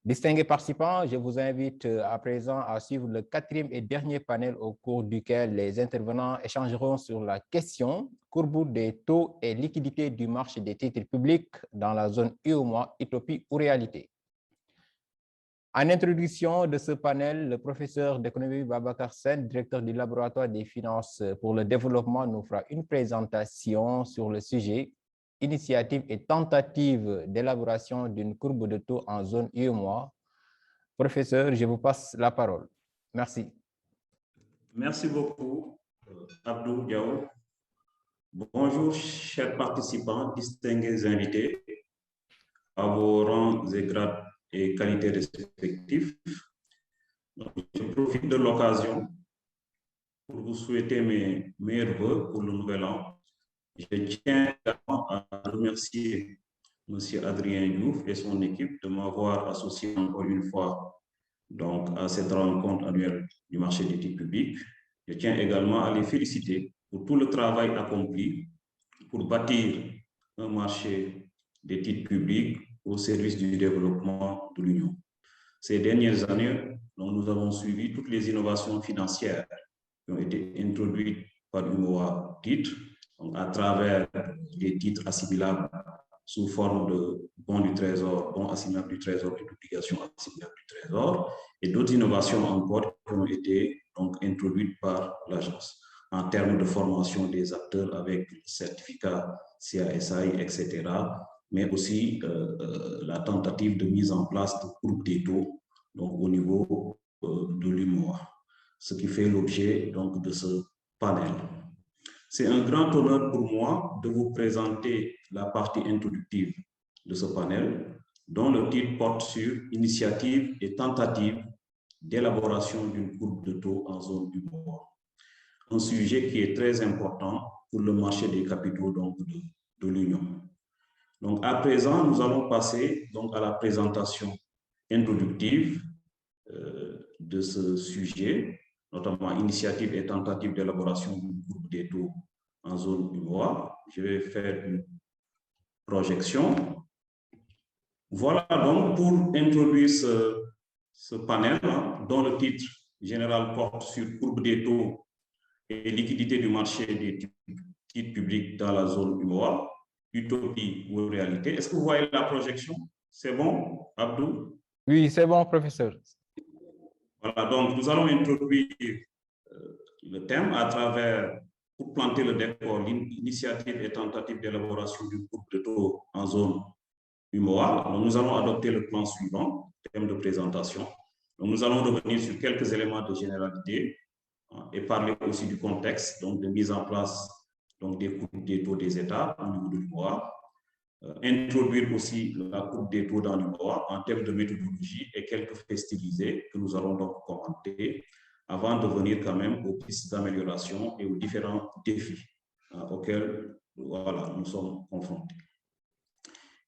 Distingués participants, je vous invite à présent à suivre le quatrième et dernier panel au cours duquel les intervenants échangeront sur la question « Courbe des taux et liquidité du marché des titres publics dans la zone UEMOA, utopie ou réalité ». En introduction de ce panel, le professeur d'économie Babacar Sène, directeur du laboratoire des finances pour le développement, nous fera une présentation sur le sujet « Initiative et tentative d'élaboration d'une courbe de taux en zone UEMOA ». Professeur, je vous passe la parole. Merci. Merci beaucoup, Abdou Diaw. Bonjour, chers participants, distingués invités, à vos rangs et grades et qualités respectifs. Je profite de l'occasion pour vous souhaiter mes meilleurs vœux pour le nouvel an. Je tiens également à remercier M. Adrien Diouf et son équipe de m'avoir associé encore une fois donc, à cette rencontre annuelle du marché des titres publics. Je tiens également à les féliciter pour tout le travail accompli pour bâtir un marché des titres publics au service du développement de l'Union. Ces dernières années, nous avons suivi toutes les innovations financières qui ont été introduites par UMOA titres, à travers les titres assimilables sous forme de bons du trésor, bons assimilables du trésor et d'obligations assimilables du trésor, et d'autres innovations encore qui ont été donc introduites par l'agence en termes de formation des acteurs avec le certificat CASI, etc., mais aussi la tentative de mise en place de groupes des taux donc, au niveau de l'UMOA, ce qui fait l'objet donc de ce panel. C'est un grand honneur pour moi de vous présenter la partie introductive de ce panel, dont le titre porte sur initiative et tentative d'élaboration d'une courbe de taux en zone UMOA. Un sujet qui est très important pour le marché des capitaux donc, de l'Union. Donc, à présent, nous allons passer donc, à la présentation introductive de ce sujet, notamment initiative et tentative d'élaboration d'une courbe des taux en zone UMOA. Je vais faire une projection. Voilà donc pour introduire ce panel dont le titre général porte sur courbe des taux et liquidité du marché des titres publics dans la zone UMOA, utopie ou réalité. Est-ce que vous voyez la projection? C'est bon, Abdou? Oui, c'est bon, professeur. Voilà, donc nous allons introduire le thème à travers, pour planter le décor, l'initiative et tentative d'élaboration du groupe de taux en zone UMOA. Donc, nous allons adopter le plan suivant, thème de présentation. Donc, nous allons revenir sur quelques éléments de généralité et parler aussi du contexte, donc de mise en place donc, des groupes des taux des États au niveau de l'UMOA. Introduire aussi la courbe des taux dans l'UMOA en termes de méthodologie et quelques faits stylisés que nous allons donc commenter avant de venir quand même aux pistes d'amélioration et aux différents défis auxquels voilà, nous sommes confrontés.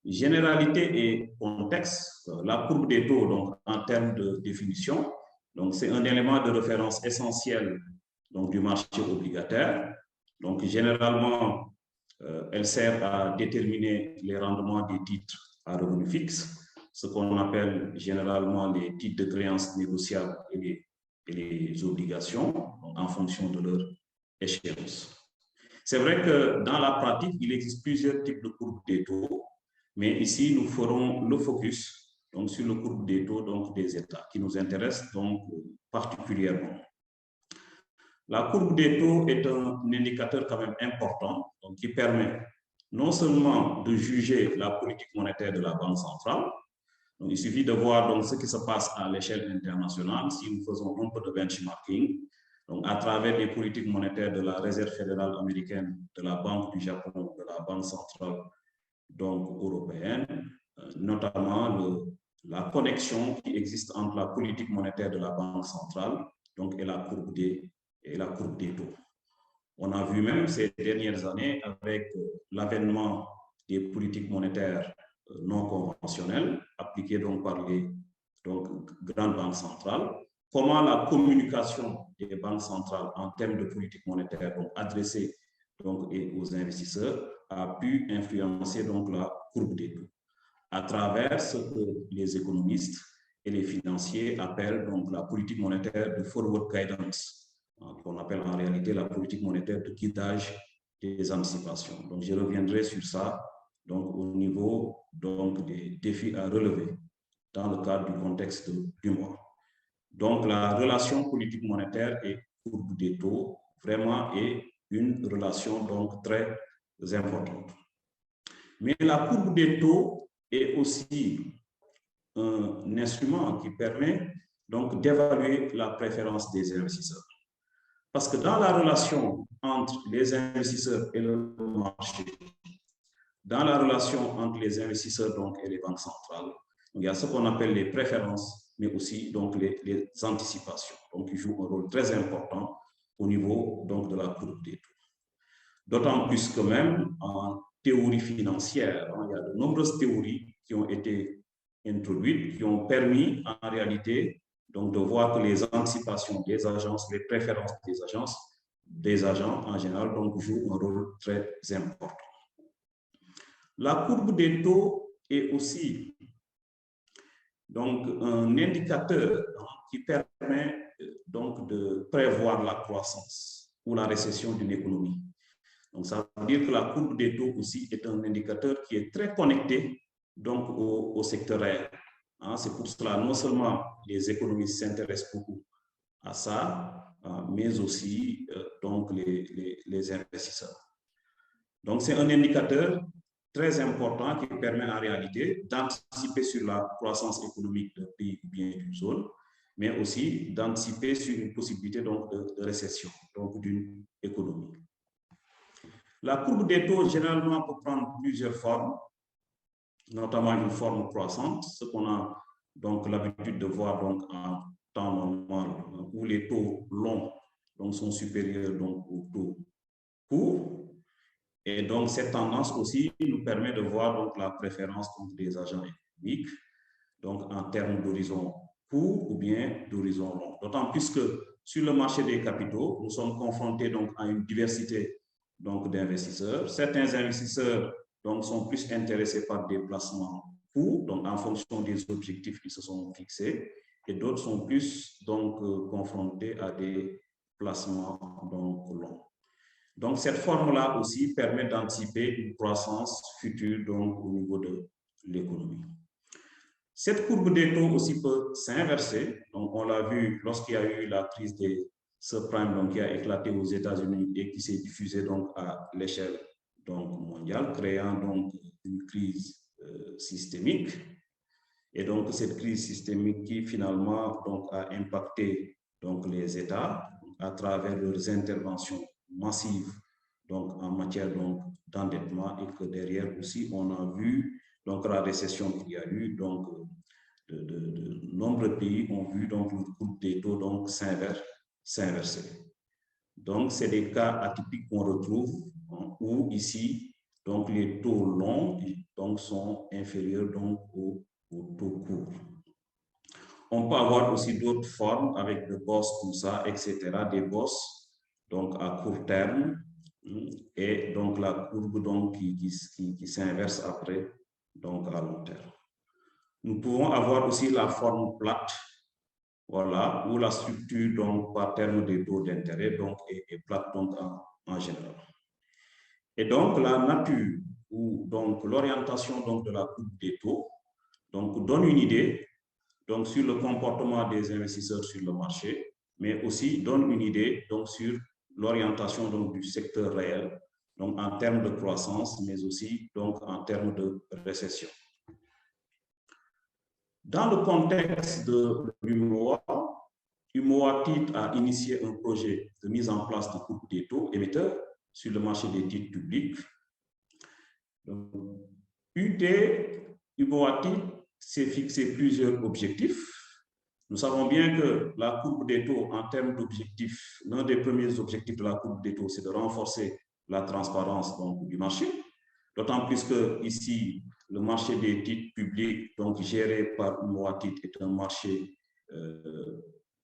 Généralité et contexte, la courbe des taux donc, en termes de définition, c'est un élément de référence essentiel donc, du marché obligataire. Donc, généralement, elle sert à déterminer les rendements des titres à revenu fixe, ce qu'on appelle généralement les titres de créances négociables et les obligations en fonction de leur échéance. C'est vrai que dans la pratique, il existe plusieurs types de courbes des taux, mais ici, nous ferons le focus donc, sur le courbe des taux donc, des États qui nous intéresse donc, particulièrement. La courbe des taux est un indicateur quand même important donc, qui permet non seulement de juger la politique monétaire de la Banque centrale, donc, il suffit de voir donc, ce qui se passe à l'échelle internationale si nous faisons un peu de benchmarking donc, à travers les politiques monétaires de la Réserve fédérale américaine, de la Banque du Japon, de la Banque centrale donc, européenne, notamment la connexion qui existe entre la politique monétaire de la Banque centrale donc, et la courbe des taux. On a vu même ces dernières années avec l'avènement des politiques monétaires non conventionnelles appliquées donc par les grandes banques centrales, comment la communication des banques centrales en termes de politique monétaire donc, adressée donc, et aux investisseurs a pu influencer donc, la courbe des taux à travers ce que les économistes et les financiers appellent donc la politique monétaire de forward guidance, qu'on appelle en réalité la politique monétaire de guidage des anticipations. Donc, je reviendrai sur ça donc, au niveau donc, des défis à relever dans le cadre du contexte du mois. Donc, la relation politique monétaire et courbe des taux vraiment est une relation donc très importante. Mais la courbe des taux est aussi un instrument qui permet donc d'évaluer la préférence des investisseurs. Parce que dans la relation entre les investisseurs et le marché, dans la relation entre les investisseurs donc, et les banques centrales, il y a ce qu'on appelle les préférences, mais aussi donc, les anticipations, donc qui jouent un rôle très important au niveau donc, de la courbe des taux. D'autant plus que même en théorie financière, il y a de nombreuses théories qui ont été introduites, qui ont permis en réalité donc, de voir que les anticipations des agences, les préférences des agents en général, donc, jouent un rôle très important. La courbe des taux est aussi donc, un indicateur qui permet donc, de prévoir la croissance ou la récession d'une économie. Donc, ça veut dire que la courbe des taux aussi est un indicateur qui est très connecté donc, au secteur réel. C'est pour cela, non seulement les économistes s'intéressent beaucoup à ça, mais aussi donc, les investisseurs. Donc, c'est un indicateur très important qui permet en réalité d'anticiper sur la croissance économique d'un pays ou bien d'une zone, mais aussi d'anticiper sur une possibilité donc, de récession donc d'une économie. La courbe des taux, généralement, peut prendre plusieurs formes, notamment une forme croissante, ce qu'on a donc l'habitude de voir donc, en temps normal, où les taux longs donc, sont supérieurs donc, aux taux courts. Et donc, cette tendance aussi nous permet de voir donc, la préférence donc, des agents économiques donc, en termes d'horizon court ou bien d'horizon long. D'autant plus que sur le marché des capitaux, nous sommes confrontés donc, à une diversité d'investisseurs. Certains investisseurs donc, sont plus intéressés par des placements courts, donc en fonction des objectifs qui se sont fixés, et d'autres sont plus donc, confrontés à des placements donc, longs. Donc, cette forme-là aussi permet d'anticiper une croissance future donc, au niveau de l'économie. Cette courbe des taux aussi peut s'inverser. Donc, on l'a vu lorsqu'il y a eu la crise des subprimes donc, qui a éclaté aux États-Unis et qui s'est diffusée donc, à l'échelle mondiale, créant donc, une crise systémique. Et donc, cette crise systémique qui finalement donc, a impacté donc, les États à travers leurs interventions massive donc, en matière d'endettement et que derrière aussi, on a vu donc, la récession qu'il y a eu. Donc, de nombreux pays ont vu donc, le cours des taux s'inverser. Donc, c'est des cas atypiques qu'on retrouve où ici, donc, les taux longs donc, sont inférieurs donc, aux taux courts. On peut avoir aussi d'autres formes avec des bosses comme ça, etc., des bosses donc à court terme, et donc la courbe donc, qui s'inverse après, donc à long terme. Nous pouvons avoir aussi la forme plate, voilà, où la structure donc, par terme des taux d'intérêt donc, est plate donc, en général. Et donc la nature ou donc l'orientation donc, de la courbe des taux donc, donne une idée donc, sur le comportement des investisseurs sur le marché, mais aussi donne une idée donc, sur l'orientation du secteur réel, donc en termes de croissance, mais aussi donc, en termes de récession. Dans le contexte de l'UMOA, UMOA Titres a initié un projet de mise en place de courbe des taux émetteurs sur le marché des titres publics. UMOA Titres s'est fixé plusieurs objectifs. Nous savons bien que la courbe des taux, en termes d'objectifs, l'un des premiers objectifs de la courbe des taux, c'est de renforcer la transparence donc, du marché. D'autant plus que ici, le marché des titres publics, donc géré par UMOA Titres, est un marché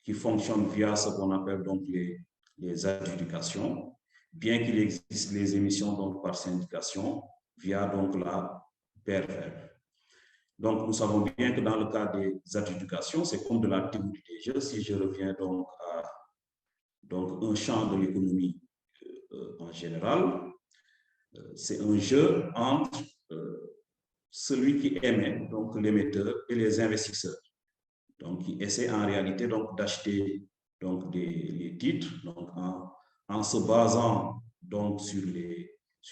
qui fonctionne via ce qu'on appelle donc les adjudications, bien qu'il existe les émissions donc par syndication via donc la PRR. Donc, nous savons bien que dans le cas des adjudications, c'est comme de la théorie des jeux. Si je reviens donc à un champ de l'économie en général, c'est un jeu entre celui qui émet, donc l'émetteur, et les investisseurs. Donc, qui essaient en réalité d'acheter les titres donc en se basant donc sur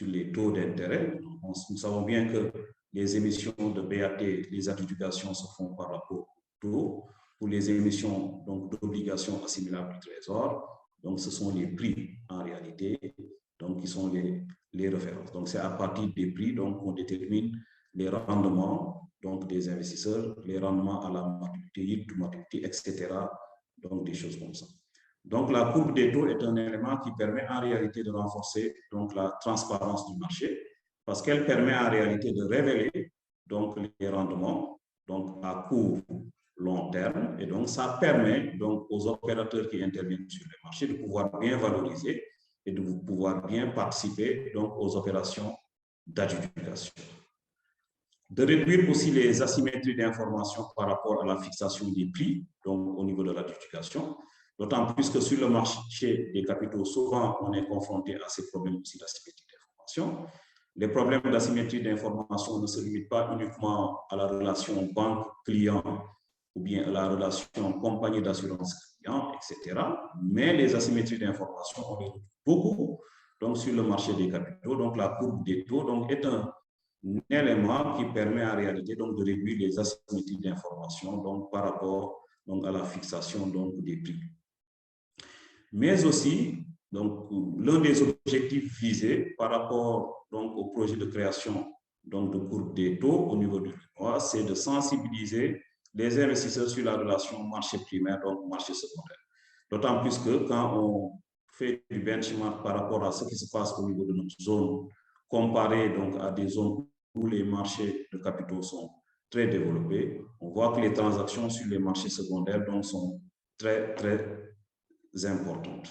les taux d'intérêt. Nous savons bien que les émissions de BAT, les adjudications se font par rapport au taux. Pour les émissions d'obligations assimilables du Trésor, donc ce sont les prix en réalité donc qui sont les références. Donc c'est à partir des prix donc qu'on détermine les rendements donc des investisseurs, les rendements à la maturité, yield to maturity, etc. Donc des choses comme ça. Donc la courbe des taux est un élément qui permet en réalité de renforcer donc la transparence du marché parce qu'elle permet en réalité de révéler donc les rendements donc à court long terme et donc ça permet donc aux opérateurs qui interviennent sur le marché de pouvoir bien valoriser et de pouvoir bien participer donc aux opérations d'adjudication. De réduire aussi les asymétries d'information par rapport à la fixation des prix, donc au niveau de l'adjudication, d'autant plus que sur le marché des capitaux, souvent on est confronté à ces problèmes aussi d'asymétrie d'information. Les problèmes d'asymétrie d'information ne se limitent pas uniquement à la relation banque-client ou bien à la relation compagnie d'assurance client, etc. Mais les asymétries d'information, on les retrouve beaucoup donc, sur le marché des capitaux. Donc la courbe des taux donc, est un élément qui permet en réalité donc, de réduire les asymétries d'information donc, par rapport donc, à la fixation donc, des prix. Mais aussi, l'un des objectifs visés par rapport donc, au projet de création donc, de courbe des taux au niveau du UEMOA, c'est de sensibiliser les investisseurs sur la relation marché primaire, donc marché secondaire. D'autant plus que quand on fait du benchmark par rapport à ce qui se passe au niveau de notre zone, comparé donc, à des zones où les marchés de capitaux sont très développés, on voit que les transactions sur les marchés secondaires donc, sont très, très importantes.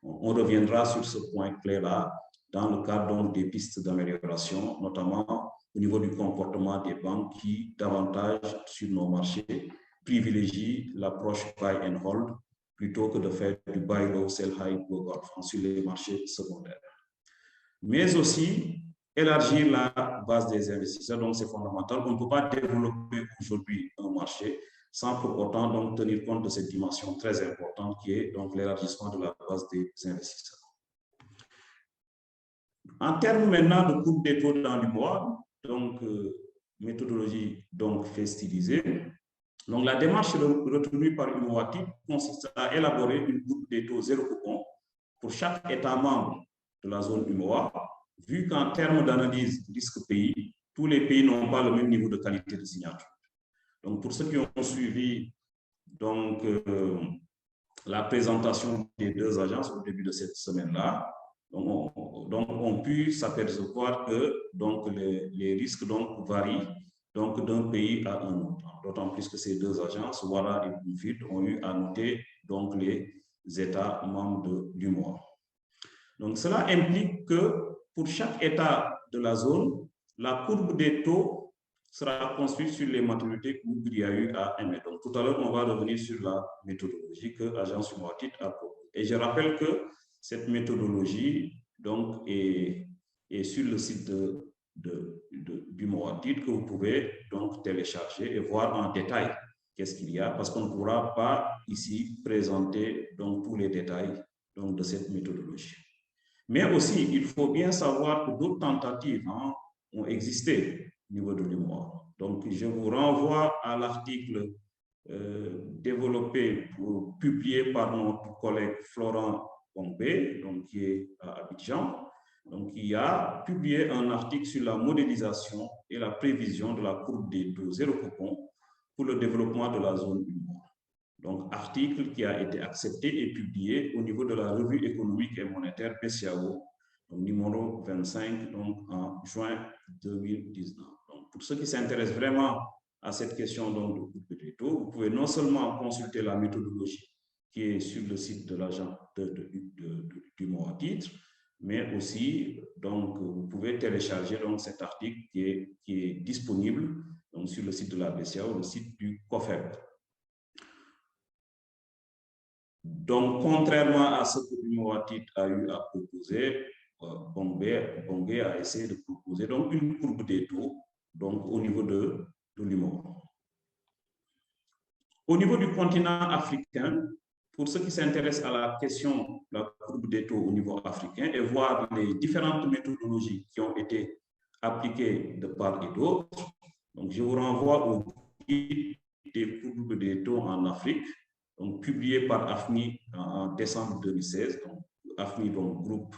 On reviendra sur ce point clé-là dans le cadre donc, des pistes d'amélioration, notamment au niveau du comportement des banques qui, davantage sur nos marchés, privilégient l'approche buy and hold plutôt que de faire du buy low, sell high, go golf sur les marchés secondaires. Mais aussi, élargir la base des investisseurs, donc c'est fondamental. On ne peut pas développer aujourd'hui un marché sans pour autant donc, tenir compte de cette dimension très importante qui est donc l'élargissement de la base des investisseurs. En termes maintenant de courbe des taux dans l'UEMOA, donc méthodologie donc stylisée, donc la démarche retenue par UEMOA consiste à élaborer une courbe des taux zéro coupon pour chaque État membre de la zone UEMOA, vu qu'en termes d'analyse risque pays, tous les pays n'ont pas le même niveau de qualité de signature. Donc, pour ceux qui ont suivi donc, la présentation des deux agences au début de cette semaine-là, on pu s'apercevoir que donc, les risques donc, varient d'un pays à un autre. D'autant plus que ces deux agences, WADA et BlueField, ont eu à noter donc, les États membres du mois. Donc, cela implique que pour chaque État de la zone, la courbe des taux sera construite sur les maturités qu'il y a eu à émettre. Donc, tout à l'heure, on va revenir sur la méthodologie que l'agence UEMOA-TIT a proposée. Et je rappelle que cette méthodologie donc, est sur le site du UEMOA-TIT que vous pouvez donc télécharger et voir en détail qu'est-ce qu'il y a, parce qu'on ne pourra pas ici présenter donc, tous les détails donc, de cette méthodologie. Mais aussi, il faut bien savoir que d'autres tentatives ont existé au niveau de l'UEMOA. Donc, je vous renvoie à l'article développé ou publié par notre collègue Florent Pompé, donc qui est à Abidjan. Donc, il a publié un article sur la modélisation et la prévision de la courbe des taux zéro coupon pour le développement de la zone UEMOA. Donc, article qui a été accepté et publié au niveau de la revue économique et monétaire PCAO, donc numéro 25, donc en juin 2019. Donc, pour ceux qui s'intéressent vraiment à cette question donc, de courbe des taux, vous pouvez non seulement consulter la méthodologie qui est sur le site de l'agent du UEMOA-TIT, mais aussi donc, vous pouvez télécharger donc, cet article qui est disponible donc sur le site de la BCEAO, le site du COFEP. Donc, contrairement à ce que l'UMOATID a eu à proposer, Bongbé a essayé de proposer donc une courbe des taux donc, au niveau de l'UMO. Au niveau du continent africain, pour ceux qui s'intéressent à la question de la courbe des taux au niveau africain et voir les différentes méthodologies qui ont été appliquées de part et d'autre, donc je vous renvoie au guide des courbes des taux en Afrique, donc publié par AFMI en décembre 2016, donc AFMI, donc groupe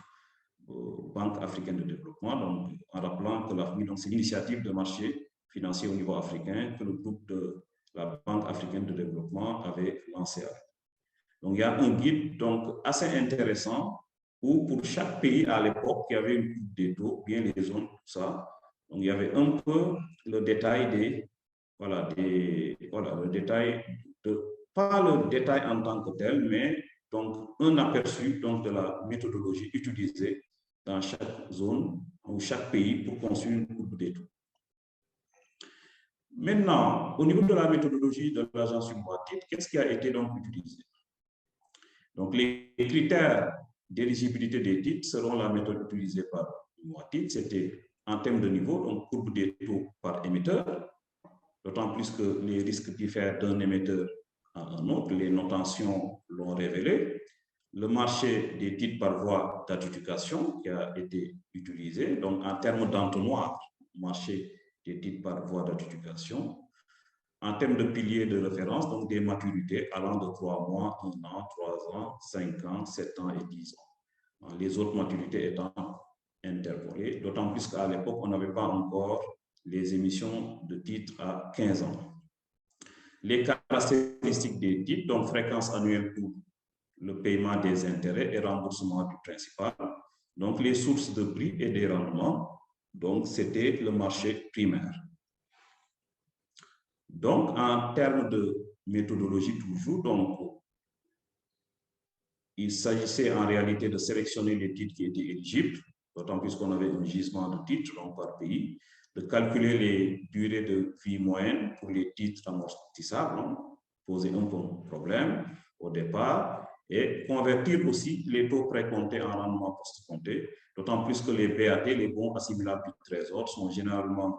Banque africaine de développement, donc en rappelant que l'AFMI, c'est l'initiative de marché financier au niveau africain que le groupe de la Banque africaine de développement avait lancé. Donc il y a un guide donc assez intéressant où pour chaque pays à l'époque il y avait une coupe des taux, bien les zones, tout ça. Donc il y avait un peu le détail des le détail pas le détail en tant que tel, mais donc un aperçu donc de la méthodologie utilisée dans chaque zone ou chaque pays pour construire une courbe des taux. Maintenant, au niveau de la méthodologie de l'agence UMOATID, qu'est-ce qui a été donc utilisé? Donc, les critères d'éligibilité des titres seront la méthode utilisée par UMOATID. C'était en termes de niveau, donc courbe des taux par émetteur, d'autant plus que les risques diffèrent d'un émetteur à un autre. Les notations l'ont révélé. Le marché des titres par voie d'adjudication qui a été utilisé, donc en termes d'entonnoir, marché des titres par voie d'adjudication. En termes de piliers de référence, donc des maturités allant de 3 mois, 1 an, 3 ans, 5 ans, 7 ans et 10 ans. Les autres maturités étant interpolées, d'autant plus qu'à l'époque, on n'avait pas encore les émissions de titres à 15 ans. Les caractéristiques des titres, donc fréquence annuelle pour le paiement des intérêts et remboursement du principal. Donc, les sources de prix et des rendements, donc c'était le marché primaire. Donc, en termes de méthodologie toujours, donc, il s'agissait en réalité de sélectionner les titres qui étaient éligibles, d'autant plus qu'on avait un gisement de titres donc, par pays, de calculer les durées de vie moyennes pour les titres amortissables, donc, poser un peu de problème au départ, et convertir aussi les taux précomptés en rendement post-compté, d'autant plus que les BAT, les bons assimilables du trésor, sont généralement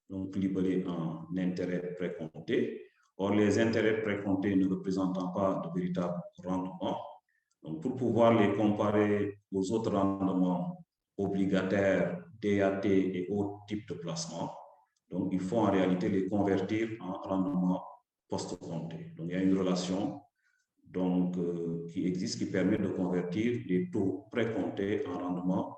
donc libellés en intérêts précomptés. Or, les intérêts précomptés ne représentant pas de véritable rendement, donc pour pouvoir les comparer aux autres rendements obligataires, DAT et autres types de placements, donc il faut en réalité les convertir en rendement post-compté. Donc il y a une relation donc, qui existe qui permet de convertir les taux précomptés en rendement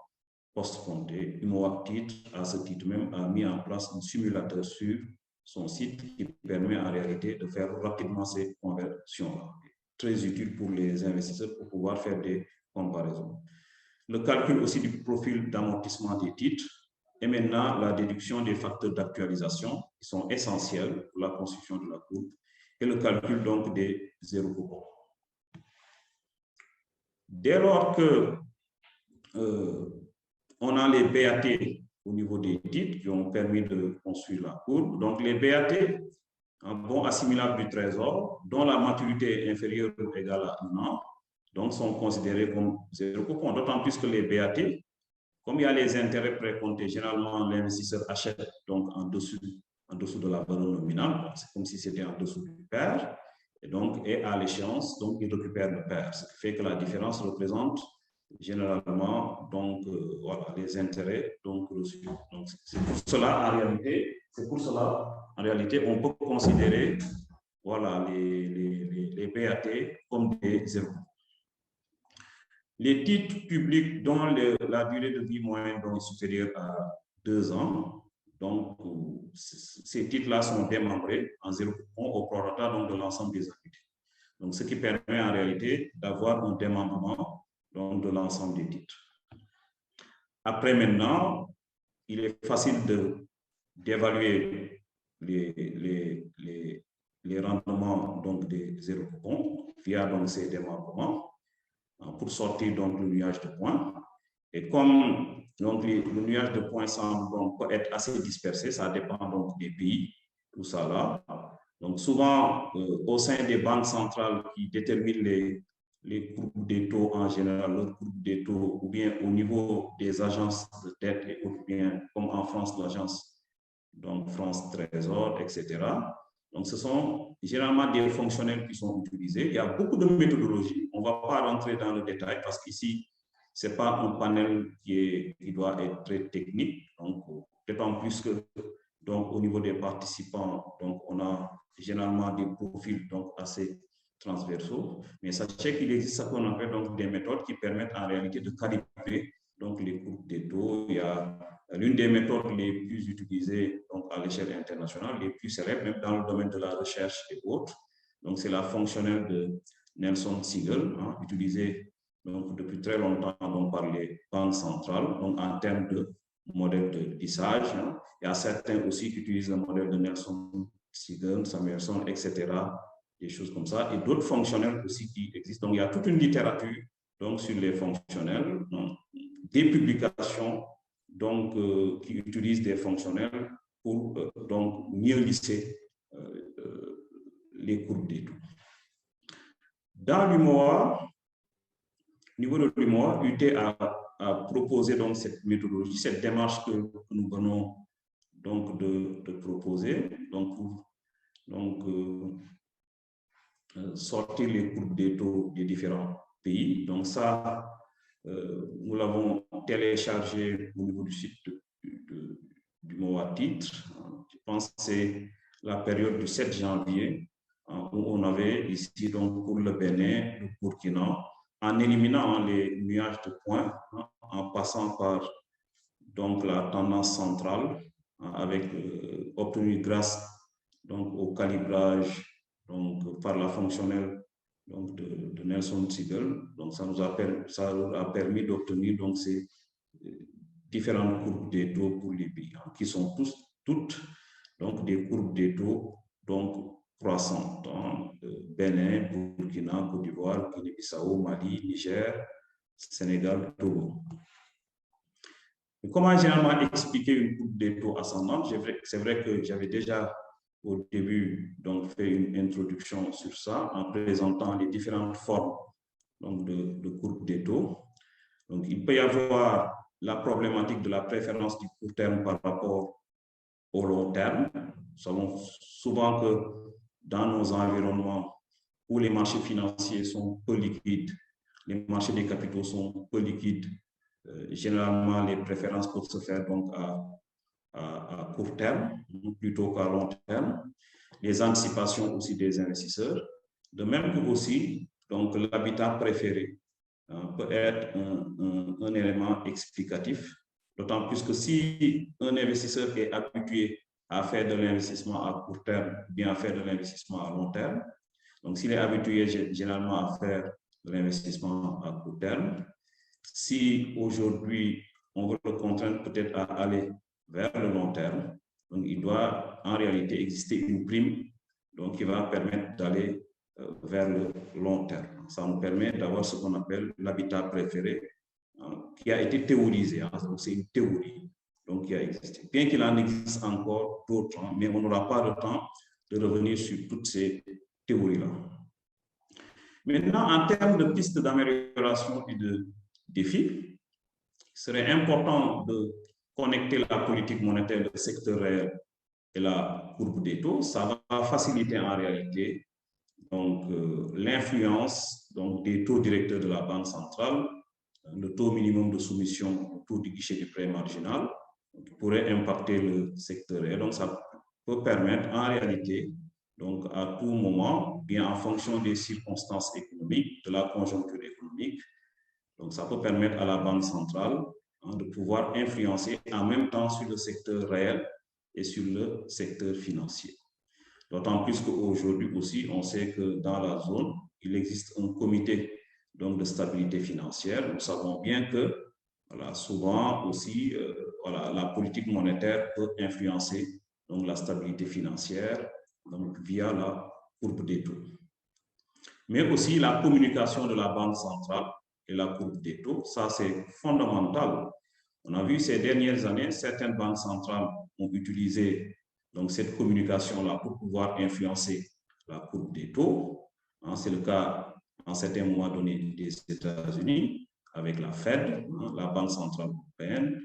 post-compté. UMOATID, à ce titre même, a mis en place un simulateur sur son site qui permet en réalité de faire rapidement ces conversions-là. Très utile pour les investisseurs pour pouvoir faire des comparaisons. Le calcul aussi du profil d'amortissement des titres et maintenant la déduction des facteurs d'actualisation qui sont essentiels pour la construction de la courbe et le calcul donc des zéro coupons. Dès lors que on a les BAT au niveau des titres qui ont permis de construire la courbe, donc les BAT, un bon assimilable du trésor, dont la maturité est inférieure ou égale à 1 an, donc sont considérés comme zéro coupon, d'autant plus que les BAT, comme il y a les intérêts précomptés, généralement l'investisseur achète donc en dessous de la valeur nominale, c'est comme si c'était en dessous du pair, et donc et à l'échéance, donc il récupère le pair, ce qui fait que la différence représente généralement donc voilà les intérêts donc reçus. Donc c'est pour cela en réalité on peut considérer voilà les BAT comme des zéros. Les titres publics dont la durée de vie moyenne donc, est supérieure à 2 ans, donc ces titres-là sont démembrés en zéro coupon au prorata donc, de l'ensemble des activités. Donc ce qui permet en réalité d'avoir un démembrement donc, de l'ensemble des titres. Après maintenant, il est facile d'évaluer les rendements donc, des zéro coupons via donc, ces démembrements pour sortir donc le nuage de points. Et comme donc, le nuage de points semble donc, peut être assez dispersé, ça dépend donc des pays. tout ça là. Donc, souvent, au sein des banques centrales qui déterminent les courbes des taux en général, leur courbe des taux, ou bien au niveau des agences de dette et autres, bien comme en France, l'agence donc France Trésor, etc. Donc, ce sont généralement des fonctionnels qui sont utilisés. Il y a beaucoup de méthodologies. On ne va pas rentrer dans le détail parce qu'ici, ce n'est pas un panel qui doit être très technique. Donc, d'autant plus que donc, au niveau des participants, donc, on a généralement des profils donc, assez transversaux. Mais sachez qu'il existe ce qu'on appelle donc, des méthodes qui permettent en réalité de calibrer donc, les courbes des taux. Il y a l'une des méthodes les plus utilisées donc, à l'échelle internationale, les plus célèbres, même dans le domaine de la recherche et autres. Donc, c'est la fonctionnelle de Nelson-Siegel, hein, utilisée donc, depuis très longtemps donc, par les banques centrales, donc, en termes de modèle de lissage. Hein. Il y a certains aussi qui utilisent le modèle de Nelson-Siegel, Samuelson, etc., des choses comme ça, et d'autres fonctionnels aussi qui existent. Donc, il y a toute une littérature donc, sur les fonctionnels, donc, des publications donc, qui utilisent des fonctionnels pour donc, mieux lisser les courbes des taux. Dans l'UMOA, au niveau de l'UMOA, UT a proposé donc, cette méthodologie, cette démarche que nous venons donc, de proposer donc, pour sortir les courbes des taux des différents pays. Donc ça, nous l'avons téléchargé au niveau du site du MOA titre. Je pense que c'est la période du 7 janvier où on avait ici donc pour le Bénin, le Burkina, en éliminant les nuages de points, en passant par donc, la tendance centrale, avec obtenu grâce donc, au calibrage donc, par la fonctionnelle donc, de Nelson-Siegel. Donc, ça nous a permis d'obtenir donc, ces différentes courbes des taux pour les pays, hein, qui sont toutes donc, des courbes des taux donc, croissantes. Hein, Bénin, Burkina, Côte d'Ivoire, Guinée-Bissau, Mali, Niger, Sénégal, Togo. Et comment généralement expliquer une courbe des taux ascendante? C'est vrai que j'avais déjà au début donc, fait une introduction sur ça en présentant les différentes formes donc, de courbes des taux. Donc, il peut y avoir la problématique de la préférence du court terme par rapport au long terme. Nous savons souvent que dans nos environnements où les marchés financiers sont peu liquides, les marchés des capitaux sont peu liquides, généralement les préférences peuvent se faire donc à court terme plutôt qu'à long terme. Les anticipations aussi des investisseurs, de même que aussi donc l'habitat préféré peut être un élément explicatif, d'autant plus que si un investisseur est habitué à faire de l'investissement à court terme, bien à faire de l'investissement à long terme, donc s'il est habitué généralement à faire de l'investissement à court terme, si aujourd'hui on veut le contraindre peut-être à aller vers le long terme, donc il doit en réalité exister une prime donc, qui va permettre d'aller vers le long terme. Ça nous permet d'avoir ce qu'on appelle l'habitat préféré, qui a été théorisé. Donc, c'est une théorie donc, qui a existé. Bien qu'il en existe encore d'autres, mais on n'aura pas le temps de revenir sur toutes ces théories-là. Maintenant, en termes de pistes d'amélioration et de défis, il serait important de connecter la politique monétaire, le secteur réel et la courbe des taux. Ça va faciliter en réalité l'influence des taux directeurs de la Banque centrale, le taux minimum de soumission au taux du guichet du prêt marginal, qui pourrait impacter le secteur réel. Donc, ça peut permettre en réalité, donc à tout moment, bien en fonction des circonstances économiques, de la conjoncture économique, donc ça peut permettre à la Banque centrale de pouvoir influencer en même temps sur le secteur réel et sur le secteur financier. D'autant plus qu'aujourd'hui aussi, on sait que dans la zone, il existe un comité donc, de stabilité financière. Nous savons bien que voilà, souvent aussi, la politique monétaire peut influencer donc, la stabilité financière donc, via la courbe des taux. Mais aussi la communication de la Banque centrale et la courbe des taux, ça c'est fondamental. On a vu ces dernières années, certaines banques centrales ont utilisé donc cette communication-là pour pouvoir influencer la courbe des taux. C'est le cas, à un certain moment donné, des États-Unis, avec la Fed, la Banque centrale européenne,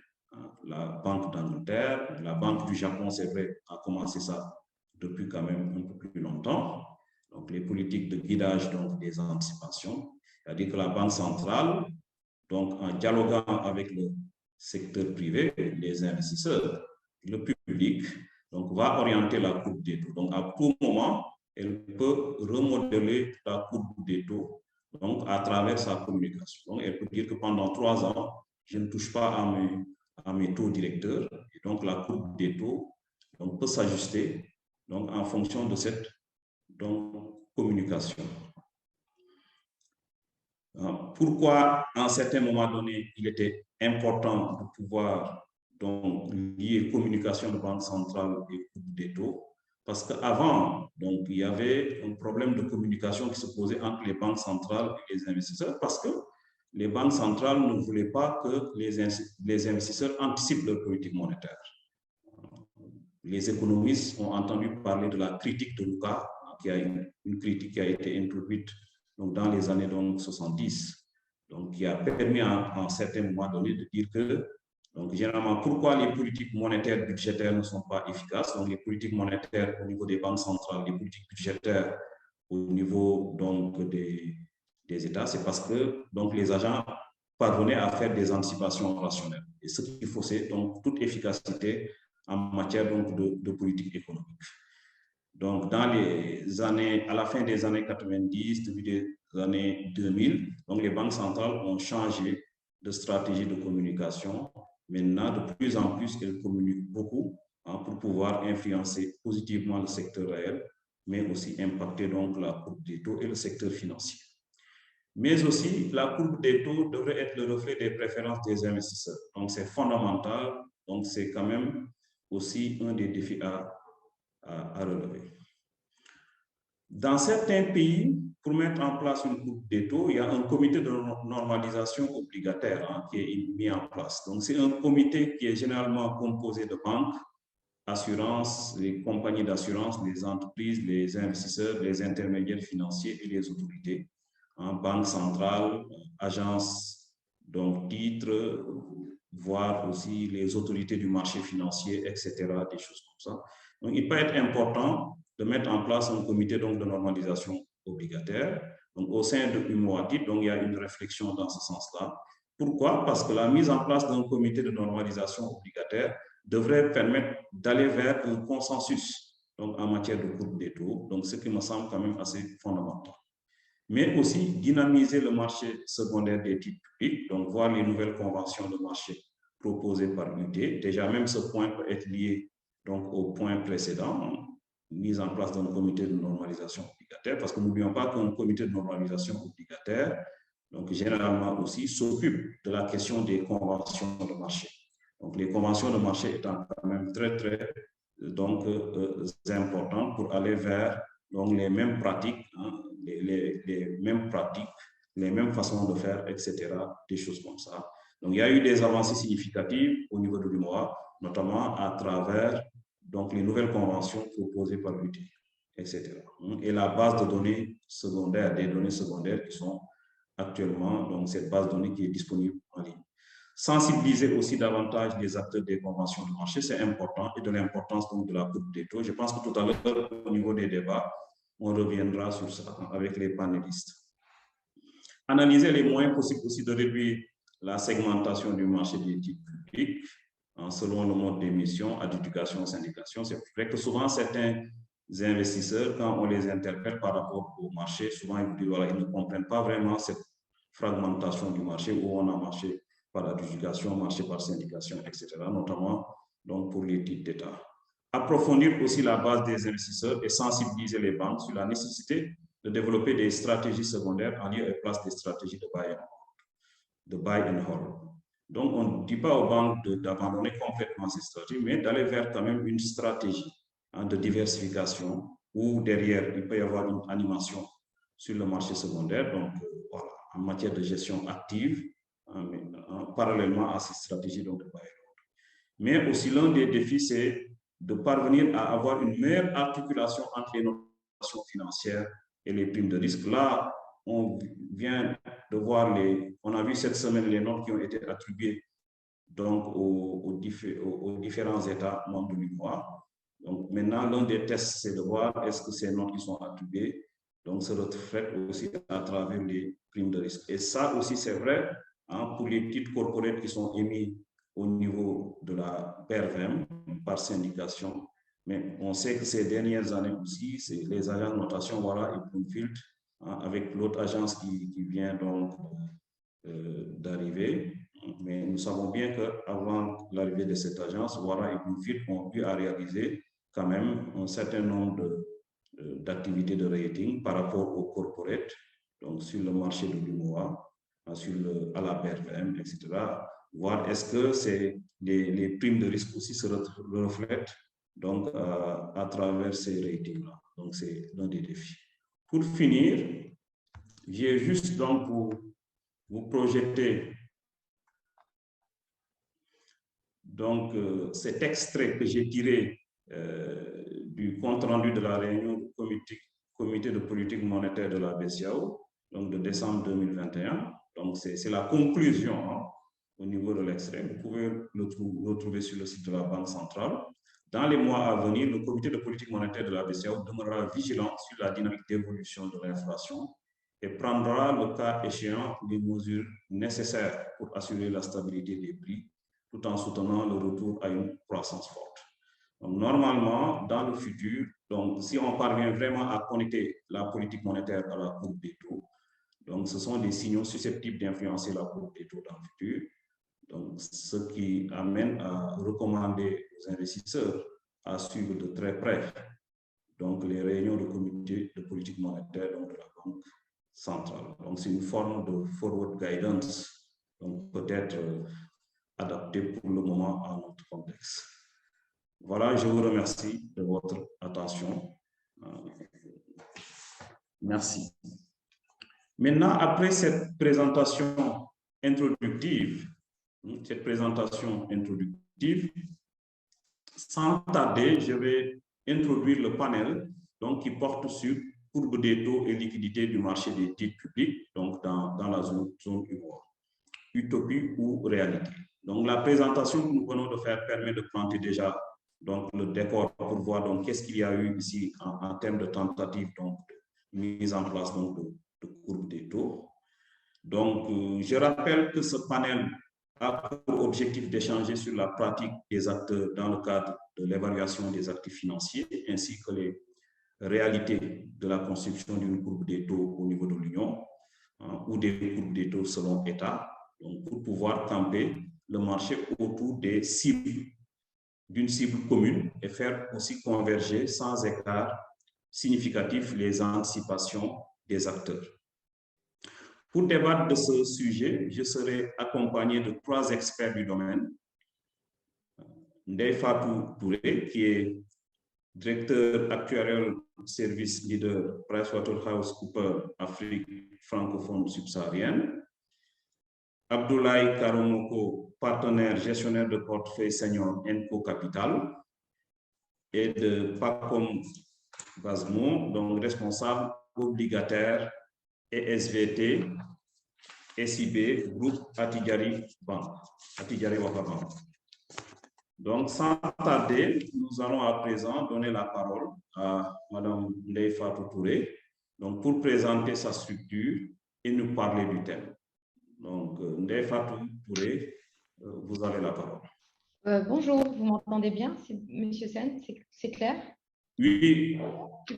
la Banque d'Angleterre, la Banque du Japon, c'est vrai, a commencé ça depuis quand même un peu plus longtemps. Donc, les politiques de guidage donc, des anticipations, c'est-à-dire que la Banque centrale, donc en dialoguant avec le secteur privé, les investisseurs, le public, donc va orienter la courbe des taux. Donc, à tout moment, elle peut remodeler la courbe des taux donc, à travers sa communication. Donc, elle peut dire que pendant 3 ans, je ne touche pas à mes taux directeurs. Et donc, la courbe des taux donc, peut s'ajuster donc, en fonction de cette donc, communication. Pourquoi, à un certain moment donné, il était important de pouvoir donc, lier communication de banque centrale et courbe des taux? Parce qu'avant, donc, il y avait un problème de communication qui se posait entre les banques centrales et les investisseurs parce que les banques centrales ne voulaient pas que les investisseurs anticipent leur politique monétaire. Les économistes ont entendu parler de la critique de Lucas, qui a une critique qui a été introduite donc, dans les années donc, 70, donc, qui a permis à un certain moment donné de dire que, donc, généralement, pourquoi les politiques monétaires budgétaires ne sont pas efficaces, donc les politiques monétaires au niveau des banques centrales, les politiques budgétaires au niveau donc, des États, c'est parce que donc, les agents parvenaient à faire des anticipations rationnelles. Et ce qu'il faut, c'est donc toute efficacité en matière donc, de politique économique. Donc, dans les années, à la fin des années 90, début des années 2000, donc les banques centrales ont changé de stratégie de communication. Maintenant, de plus en plus, elles communiquent beaucoup pour pouvoir influencer positivement le secteur réel, mais aussi impacter donc la courbe des taux et le secteur financier. Mais aussi, la courbe des taux devrait être le reflet des préférences des investisseurs. Donc, c'est fondamental. Donc, c'est quand même aussi un des défis à relever. Dans certains pays, pour mettre en place une courbe des taux, il y a un comité de normalisation obligataire qui est mis en place. Donc, c'est un comité qui est généralement composé de banques, assurances, les compagnies d'assurance, les entreprises, les investisseurs, les intermédiaires financiers et les autorités, banques centrales, agences, donc titres, voire aussi les autorités du marché financier, etc., des choses comme ça. Donc, il peut être important de mettre en place un comité donc, de normalisation obligataire. Donc, au sein de UMOATID, donc, il y a une réflexion dans ce sens-là. Pourquoi? Parce que la mise en place d'un comité de normalisation obligataire devrait permettre d'aller vers un consensus donc, en matière de courbe des taux, donc ce qui me semble quand même assez fondamental. Mais aussi dynamiser le marché secondaire des titres publics, donc voir les nouvelles conventions de marché proposées par l'UT. Déjà, même ce point peut être lié donc, au point précédent, mise en place d'un comité de normalisation obligataire, parce que n'oublions pas qu'un comité de normalisation obligataire, donc généralement aussi, s'occupe de la question des conventions de marché. Donc, les conventions de marché étant quand même très, très donc, importantes pour aller vers donc, les mêmes pratiques, les mêmes pratiques, les mêmes façons de faire, etc., des choses comme ça. Donc, il y a eu des avancées significatives au niveau de l'UMOA, notamment à travers donc, les nouvelles conventions proposées par l'UT, etc. Et la base de données secondaires, des données secondaires qui sont actuellement, donc cette base de données qui est disponible en ligne. Sensibiliser aussi davantage les acteurs des conventions de marché, c'est important, et de l'importance donc de la courbe des taux. Je pense que tout à l'heure, au niveau des débats, on reviendra sur ça avec les panélistes. Analyser les moyens possibles aussi de réduire la segmentation du marché des titres publics selon le mode d'émission, adjudication, syndication. C'est vrai que souvent, certains investisseurs, quand on les interpelle par rapport au marché, souvent ils disent voilà, ils ne comprennent pas vraiment cette fragmentation du marché où on a marché par adjudication, marché par syndication, etc., notamment donc, pour les titres d'État. Approfondir aussi la base des investisseurs et sensibiliser les banques sur la nécessité de développer des stratégies secondaires en lieu et place des stratégies de buy and hold. Donc, on ne dit pas aux banques d'abandonner complètement ces stratégies, mais d'aller vers quand même une stratégie de diversification où derrière, il peut y avoir une animation sur le marché secondaire, donc voilà, en matière de gestion active, parallèlement à ces stratégies donc, de buy and hold. Mais aussi, l'un des défis, c'est de parvenir à avoir une meilleure articulation entre les notations financières et les primes de risque. Là, on vient de voir on a vu cette semaine les notes qui ont été attribuées donc aux différents États membres de l'UEMOA. Donc maintenant, l'un des tests, c'est de voir est-ce que ces notes qui sont attribuées donc se reflètent aussi à travers les primes de risque. Et ça aussi, c'est vrai hein, pour les titres corporate qui sont émis au niveau de la PRVM par syndication. Mais on sait que ces dernières années aussi, c'est les agences de notation, voilà, et Bloomfield, hein, avec l'autre agence qui vient donc d'arriver. Mais nous savons bien qu'avant l'arrivée de cette agence, Wara et Bloomfield ont pu réaliser quand même un certain nombre d'activités de rating par rapport aux corporates, donc sur le marché de l'UMOA, à la PRVM, etc. Voir est-ce que les primes de risque aussi se reflètent donc, à travers ces ratings-là. Donc, c'est l'un des défis. Pour finir, j'ai juste donc pour vous projeter donc cet extrait que j'ai tiré du compte-rendu de la réunion du comité de politique monétaire de la BCEAO, donc de décembre 2021. Donc, c'est la conclusion hein, au niveau de l'extrait. Vous pouvez le retrouver sur le site de la Banque centrale. Dans les mois à venir, le comité de politique monétaire de la BCEAO demeurera vigilant sur la dynamique d'évolution de l'inflation et prendra le cas échéant les mesures nécessaires pour assurer la stabilité des prix tout en soutenant le retour à une croissance forte. Donc, normalement, dans le futur, donc, si on parvient vraiment à connecter la politique monétaire à la courbe des taux, donc, ce sont des signaux susceptibles d'influencer la courbe des taux dans le futur. Donc, ce qui amène à recommander aux investisseurs à suivre de très près donc, les réunions de comité de politique monétaire donc, de la Banque centrale. Donc, c'est une forme de forward guidance, donc peut-être adapté pour le moment à notre contexte. Voilà, je vous remercie de votre attention. Merci. Maintenant, après cette présentation introductive, sans tarder, je vais introduire le panel donc, qui porte sur courbe des taux et liquidité du marché des titres publics, donc dans la zone UMOA. Utopie ou réalité. Donc, la présentation que nous venons de faire permet de planter déjà donc, le décor pour voir qu'est-ce qu'il y a eu ici en termes de tentatives donc, de mise en place donc, de courbe des taux. Donc, je rappelle que ce panel a pour objectif d'échanger sur la pratique des acteurs dans le cadre de l'évaluation des actifs financiers ainsi que les réalités de la construction d'une courbe des taux au niveau de l'Union ou des courbes des taux selon État. Donc, pour pouvoir camper le marché autour des cibles, d'une cible commune et faire aussi converger sans écart significatif les anticipations des acteurs. Pour débattre de ce sujet, je serai accompagné de 3 experts du domaine. Ndeye Fatou Touré, qui est directeur actuariel service leader PricewaterhouseCoopers Afrique francophone subsaharienne. Abdoulaye Karomoko, partenaire gestionnaire de portefeuille senior Enco Capital, et de Pacom Basmon, donc responsable obligataire et SVT, SIB, groupe Attijari Wafa Bank. Donc, sans tarder, nous allons à présent donner la parole à Mme Ndeye Fatou Touré donc, pour présenter sa structure et nous parler du thème. Donc, Ndeye Fatou Touré, vous avez la parole. Bonjour, vous m'entendez bien, Monsieur Sen, c'est clair? Oui,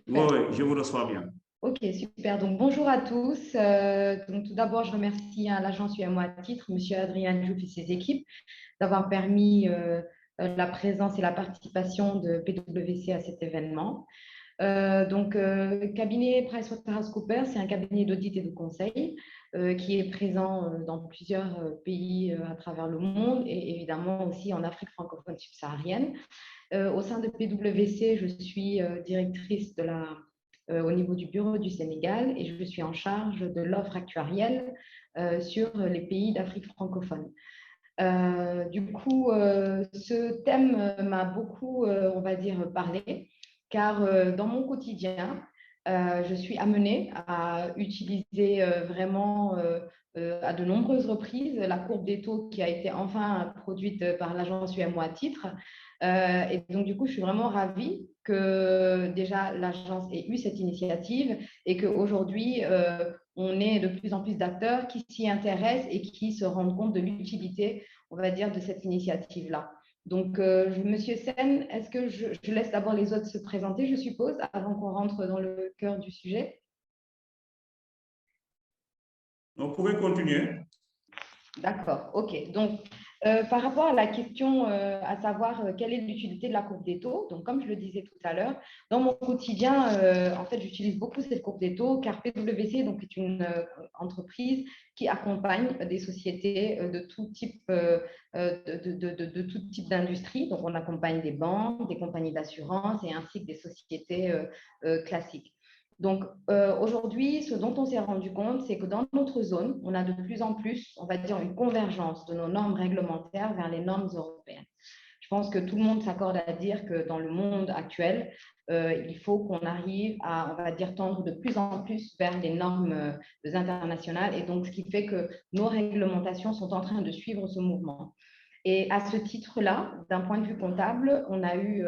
je vous reçois bien. Ok, super. Donc, bonjour à tous. Donc, tout d'abord, je remercie l'agence UMOA à titre, Monsieur Adrien Diouf et ses équipes, d'avoir permis la présence et la participation de PwC à cet événement. Cabinet PricewaterhouseCoopers, c'est un cabinet d'audit et de conseil qui est présent dans plusieurs pays à travers le monde et évidemment aussi en Afrique francophone subsaharienne. Au sein de PwC, je suis directrice au niveau du bureau du Sénégal et je suis en charge de l'offre actuarielle sur les pays d'Afrique francophone. Du coup, ce thème m'a beaucoup, on va dire, parlé, car dans mon quotidien, je suis amenée à utiliser vraiment à de nombreuses reprises la courbe des taux qui a été enfin produite par l'agence UMO à titre. Et donc, du coup, je suis vraiment ravie que déjà l'agence ait eu cette initiative et qu'aujourd'hui, on ait de plus en plus d'acteurs qui s'y intéressent et qui se rendent compte de l'utilité, on va dire, de cette initiative-là. Donc, Monsieur Sen, est-ce que je laisse d'abord les autres se présenter, je suppose, avant qu'on rentre dans le cœur du sujet? Vous pouvez continuer. D'accord, ok. Donc, par rapport à la question, à savoir quelle est l'utilité de la courbe des taux, donc comme je le disais tout à l'heure, dans mon quotidien, en fait, j'utilise beaucoup cette courbe des taux car PwC donc, est une entreprise qui accompagne des sociétés de tout type de tout type d'industrie. Donc, on accompagne des banques, des compagnies d'assurance et ainsi que des sociétés classiques. Donc, aujourd'hui, ce dont on s'est rendu compte, c'est que dans notre zone, on a de plus en plus, on va dire, une convergence de nos normes réglementaires vers les normes européennes. Je pense que tout le monde s'accorde à dire que dans le monde actuel, il faut qu'on arrive à, on va dire, tendre de plus en plus vers les normes internationales. Et donc, ce qui fait que nos réglementations sont en train de suivre ce mouvement. Et à ce titre-là, d'un point de vue comptable, on a eu,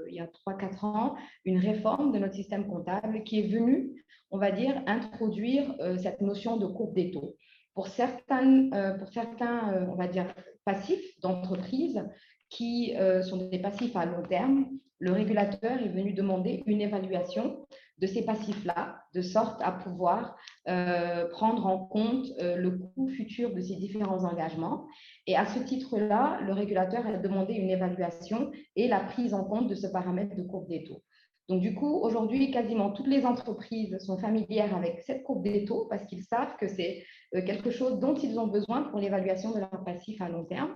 il y a 3-4 ans, une réforme de notre système comptable qui est venue, on va dire, introduire cette notion de courbe des taux. Pour certains, on va dire, passifs d'entreprise qui sont des passifs à long terme, le régulateur est venu demander une évaluation de ces passifs-là, de sorte à pouvoir prendre en compte le coût futur de ces différents engagements. Et à ce titre-là, le régulateur a demandé une évaluation et la prise en compte de ce paramètre de courbe des taux. Donc, du coup, aujourd'hui, quasiment toutes les entreprises sont familières avec cette courbe des taux parce qu'ils savent que c'est quelque chose dont ils ont besoin pour l'évaluation de leur passif à long terme.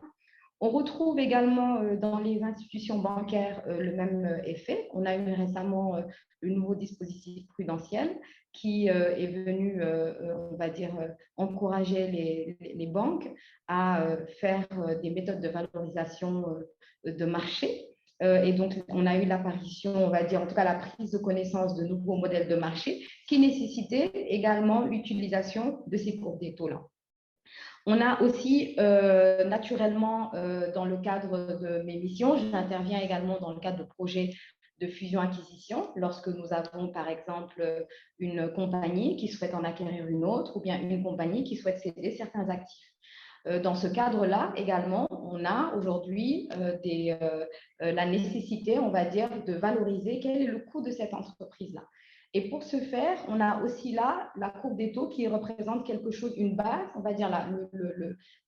On retrouve également dans les institutions bancaires le même effet. On a eu récemment le nouveau dispositif prudentiel qui est venu, on va dire, encourager les banques à faire des méthodes de valorisation de marché. Et donc, on a eu l'apparition, on va dire, en tout cas la prise de connaissance de nouveaux modèles de marché qui nécessitaient également l'utilisation de ces courbes des taux-là. On a aussi, naturellement, dans le cadre de mes missions, j'interviens également dans le cadre de projets de fusion-acquisition, lorsque nous avons, par exemple, une compagnie qui souhaite en acquérir une autre, ou bien une compagnie qui souhaite céder certains actifs. Dans ce cadre-là, également, on a aujourd'hui la nécessité, on va dire, de valoriser quel est le coût de cette entreprise-là. Et pour ce faire, on a aussi là la courbe des taux qui représente quelque chose, une base, on va dire là,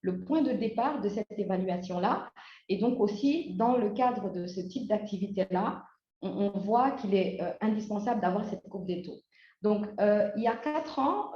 le point de départ de cette évaluation-là. Et donc aussi, dans le cadre de ce type d'activité-là, on voit qu'il est indispensable d'avoir cette courbe des taux. Donc, il y a 4 ans,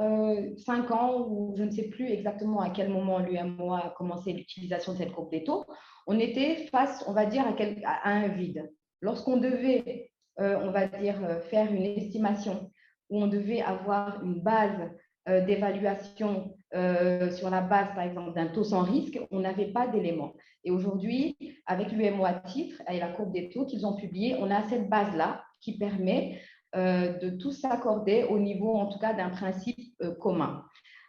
5 ans, ou je ne sais plus exactement à quel moment l'UMO a commencé l'utilisation de cette courbe des taux, on était face, on va dire, à un vide. Lorsqu'on devait on va dire, faire une estimation où on devait avoir une base d'évaluation sur la base, par exemple, d'un taux sans risque, on n'avait pas d'éléments. Et aujourd'hui, avec l'UMO à titre et la courbe des taux qu'ils ont publiée, on a cette base-là qui permet de tous s'accorder au niveau, en tout cas, d'un principe commun.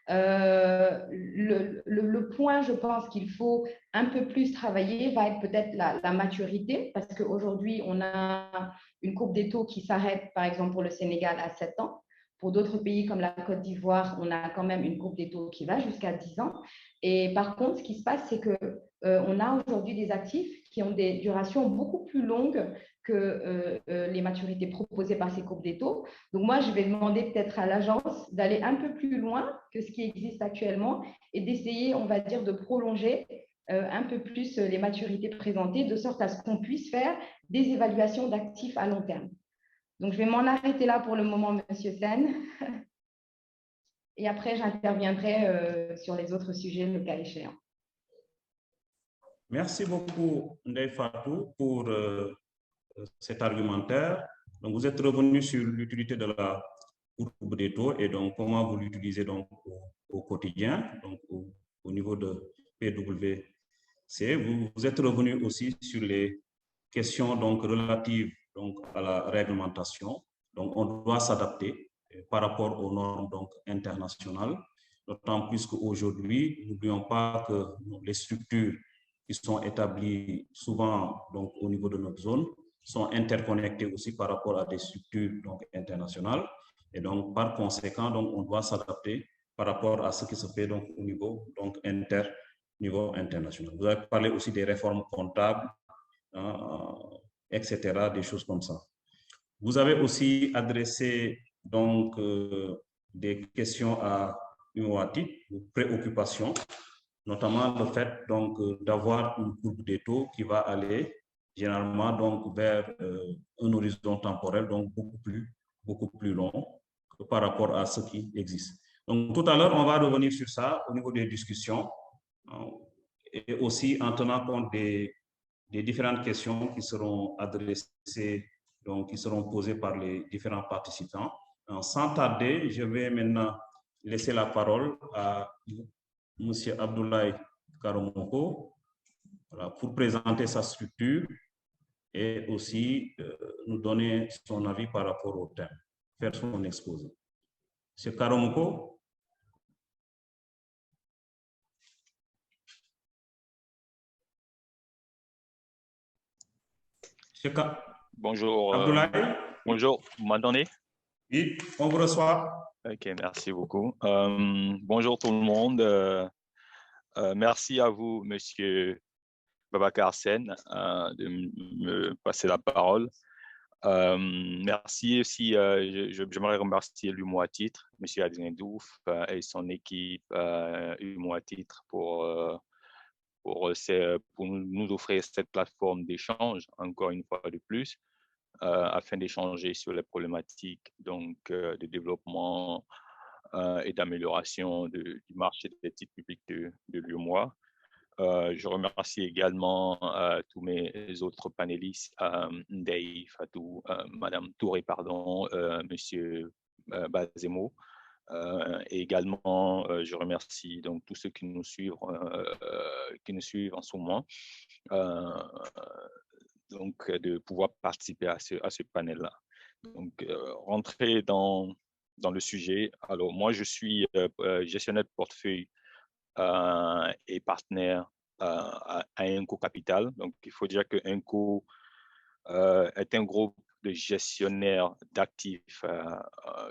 Le point, je pense qu'il faut un peu plus travailler va être peut-être la maturité, parce qu'aujourd'hui, on a une courbe des taux qui s'arrête, par exemple, pour le Sénégal à 7 ans. Pour d'autres pays comme la Côte d'Ivoire, on a quand même une courbe des taux qui va jusqu'à 10 ans. Et par contre, ce qui se passe, c'est qu'on a aujourd'hui des actifs qui ont des durations beaucoup plus longues que les maturités proposées par ces courbes des taux. Donc, moi, je vais demander peut-être à l'agence d'aller un peu plus loin que ce qui existe actuellement et d'essayer, on va dire, de prolonger un peu plus les maturités présentées, de sorte à ce qu'on puisse faire des évaluations d'actifs à long terme. Donc, je vais m'en arrêter là pour le moment, Monsieur Sen. Et après, j'interviendrai sur les autres sujets, le cas échéant. Merci beaucoup, Ndeye Fatou, pour cet argumentaire. Donc, vous êtes revenu sur l'utilité de la courbe des taux et donc comment vous l'utilisez donc au quotidien, donc au niveau de PwC. vous êtes revenu aussi sur les questions donc, relatives donc, à la réglementation. Donc, on doit s'adapter par rapport aux normes donc, internationales, d'autant plus qu'aujourd'hui, n'oublions pas que les structures qui sont établies souvent donc, au niveau de notre zone sont interconnectées aussi par rapport à des structures donc, internationales. Et donc, par conséquent, donc, on doit s'adapter par rapport à ce qui se fait donc, au niveau donc, niveau international. Vous avez parlé aussi des réformes comptables, etc., des choses comme ça. Vous avez aussi adressé donc des questions à UMOATI, des préoccupations, notamment le fait donc d'avoir une courbe des taux qui va aller généralement donc vers un horizon temporel donc beaucoup plus long que par rapport à ce qui existe. Donc tout à l'heure, on va revenir sur ça au niveau des discussions et aussi en tenant compte des différentes questions qui seront adressées, donc qui seront posées par les différents participants. Sans tarder, je vais maintenant laisser la parole à M. Abdoulaye Karomoko pour présenter sa structure et aussi nous donner son avis par rapport au thème, faire son exposé. M. Karomoko. Bonjour. Abdoulaye. Bonjour, vous m'entendez? Oui, on vous reçoit. Ok, merci beaucoup. Bonjour tout le monde. Merci à vous, Monsieur Babacar Sen, de me passer la parole. Merci aussi, j'aimerais remercier l'UMOA Titre, Monsieur Adrien Douf et son équipe UMOA Titre pour nous offrir cette plateforme d'échange, encore une fois de plus, afin d'échanger sur les problématiques donc, de développement et d'amélioration du marché des titres publics de l'UMOA. Je remercie également tous mes autres panélistes, Ndei, Fatou, Madame Touré, pardon, Monsieur Bazemo. Et également, je remercie donc tous ceux qui nous suivent en ce moment, donc de pouvoir participer à ce panel-là. Donc, rentrer dans le sujet. Alors, moi, je suis gestionnaire de portefeuille et partenaire à Enco Capital. Donc, il faut dire que Enco est un groupe de gestionnaires d'actifs,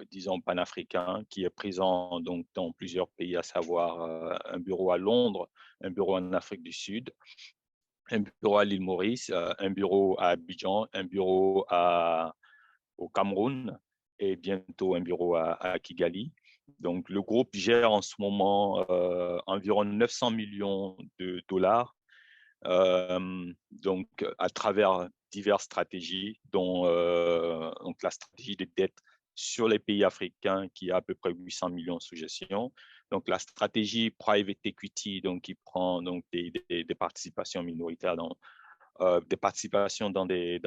disons, panafricains, qui est présent donc, dans plusieurs pays, à savoir un bureau à Londres, un bureau en Afrique du Sud, un bureau à l'île Maurice, un bureau à Abidjan, un bureau au Cameroun et bientôt un bureau à Kigali. Donc, le groupe gère en ce moment environ 900 millions de dollars donc, à travers diverses stratégies, dont donc la stratégie de dette sur les pays africains qui a à peu près 800 millions sous gestion. Donc, la stratégie private equity, donc, qui prend donc, des participations minoritaires des participations dans des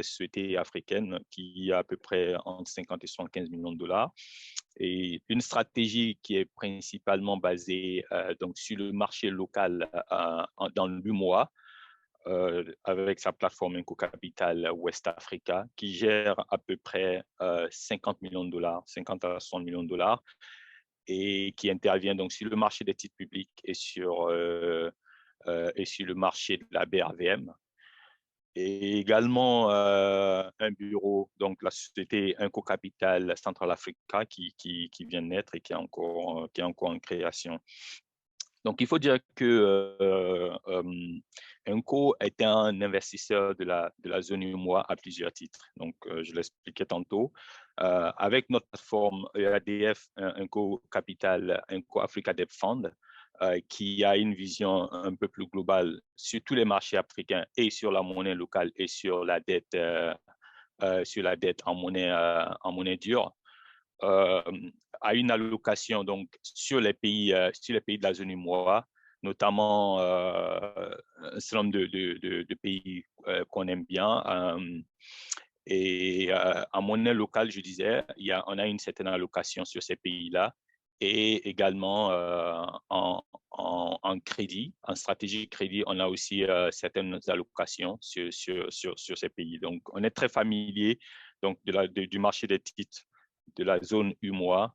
sociétés africaines qui a à peu près entre 50 et 75 millions de dollars. Et une stratégie qui est principalement basée donc sur le marché local dans l'UMOA, avec sa plateforme Enco Capital West Africa, qui gère à peu près 50 millions de dollars, 50 à 100 millions de dollars, et qui intervient donc sur le marché des titres publics et sur le marché de la BRVM. Et également un bureau, donc la société Enco Capital Central Africa qui vient de naître et qui est encore en création. Donc, il faut dire que Enco est un investisseur de la zone UMOA à plusieurs titres. Donc, je l'expliquais tantôt. Avec notre plateforme EADF, Enco Capital, Enco Africa Debt Fund, qui a une vision un peu plus globale sur tous les marchés africains et sur la monnaie locale et sur la dette en monnaie dure, a une allocation donc sur les pays de la zone UMOA, notamment un certain nombre de pays qu'on aime bien. Et en monnaie locale, je disais, on a une certaine allocation sur ces pays-là. Et également en crédit, en stratégie crédit, on a aussi certaines allocations sur ces pays. Donc, on est très familier donc, du marché des titres de la zone UMOA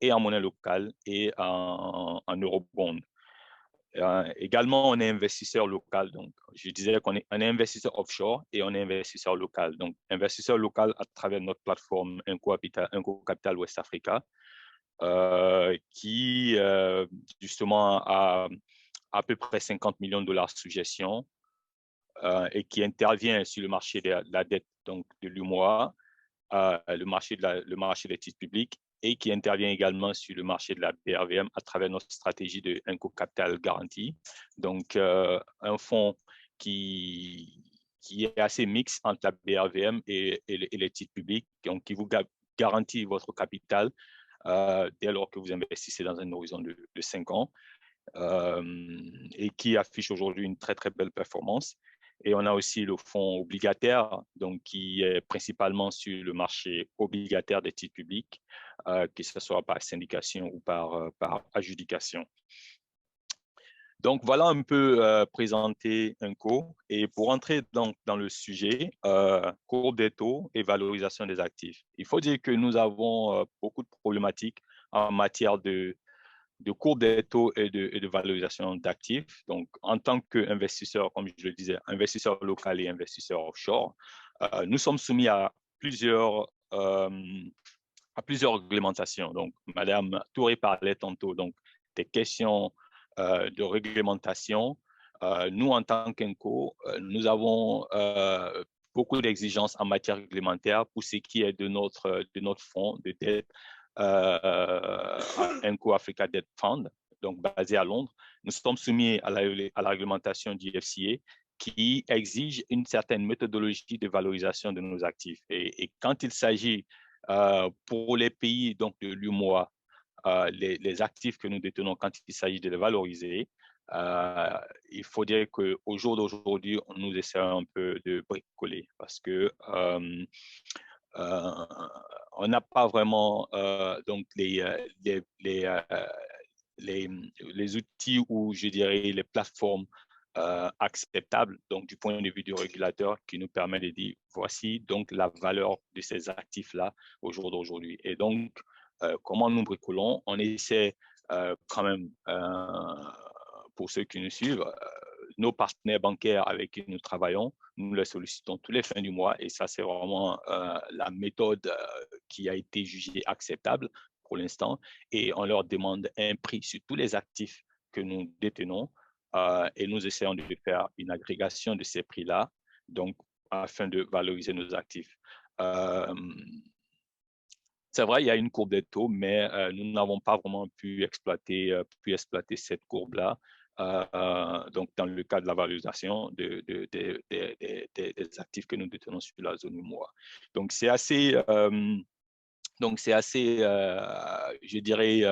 et en monnaie locale et en eurobond. Également, on est investisseur local. Donc, je disais qu'on est investisseur offshore et on est investisseur local. Donc, investisseur local à travers notre plateforme Inco Capital West Africa, qui justement a à peu près 50 millions de dollars sous gestion et qui intervient sur le marché de la dette donc de l'UMOA, le marché des titres publics, et qui intervient également sur le marché de la BRVM à travers notre stratégie de Inco Capital Guarantee. Donc, un fonds qui est assez mixte entre la BRVM et les titres publics, donc qui vous garantit votre capital dès lors que vous investissez dans un horizon de 5 ans et qui affiche aujourd'hui une très, très belle performance. Et on a aussi le fonds obligataire, donc qui est principalement sur le marché obligataire des titres publics, que ce soit par syndication ou par adjudication. Donc, voilà un peu présenter Inco. Et pour entrer dans le sujet, courbe des taux et valorisation des actifs. Il faut dire que nous avons beaucoup de problématiques en matière de courbe des taux et de valorisation d'actifs. Donc, en tant qu'investisseur, comme je le disais, investisseur local et investisseur offshore, nous sommes soumis à plusieurs réglementations. Donc, Madame Touré parlait tantôt donc, des questions de réglementation. Nous, en tant qu'INCO, nous avons beaucoup d'exigences en matière réglementaire pour ce qui est de notre fonds de dette Inco Africa Debt Fund, donc basé à Londres. Nous sommes soumis à la réglementation du FCA qui exige une certaine méthodologie de valorisation de nos actifs. Et quand il s'agit pour les pays donc, de l'UMOA, les actifs que nous détenons, quand il s'agit de les valoriser, il faut dire qu'au jour d'aujourd'hui, nous essayons un peu de bricoler parce que on n'a pas vraiment donc les outils ou je dirais les plateformes acceptables donc du point de vue du régulateur qui nous permet de dire voici donc la valeur de ces actifs là au jour d'aujourd'hui. Et donc comment nous bricolons? On essaie quand même pour ceux qui nous suivent, nos partenaires bancaires avec qui nous travaillons, nous les sollicitons tous les fins du mois et ça, c'est vraiment la méthode qui a été jugée acceptable pour l'instant et on leur demande un prix sur tous les actifs que nous détenons et nous essayons de faire une agrégation de ces prix-là, donc afin de valoriser nos actifs. C'est vrai, il y a une courbe des taux, mais nous n'avons pas vraiment pu exploiter cette courbe-là. Donc, dans le cas de la valorisation des actifs que nous détenons sur la zone UMOA. Donc, c'est assez, je dirais,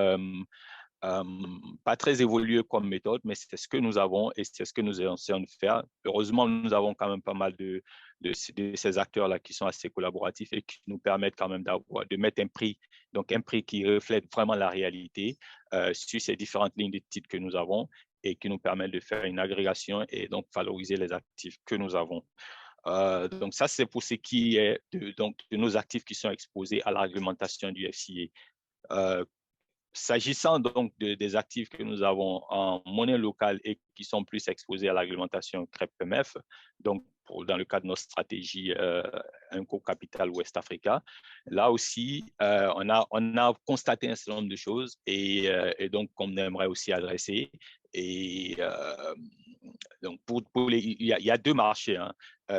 pas très évolué comme méthode, mais c'est ce que nous avons et c'est ce que nous essayons de faire. Heureusement, nous avons quand même pas mal de ces acteurs-là qui sont assez collaboratifs et qui nous permettent quand même de mettre un prix, donc un prix qui reflète vraiment la réalité sur ces différentes lignes de titres que nous avons et qui nous permet de faire une agrégation et donc valoriser les actifs que nous avons. Donc ça, c'est pour ce qui est de nos actifs qui sont exposés à la réglementation du FCA. S'agissant donc des actifs que nous avons en monnaie locale et qui sont plus exposés à la réglementation CREP-PMF, donc dans le cadre de notre stratégie Inco Capital West Africa, là aussi, on a constaté un certain nombre de choses et donc qu'on aimerait aussi adresser. Et donc, il y a deux marchés, hein.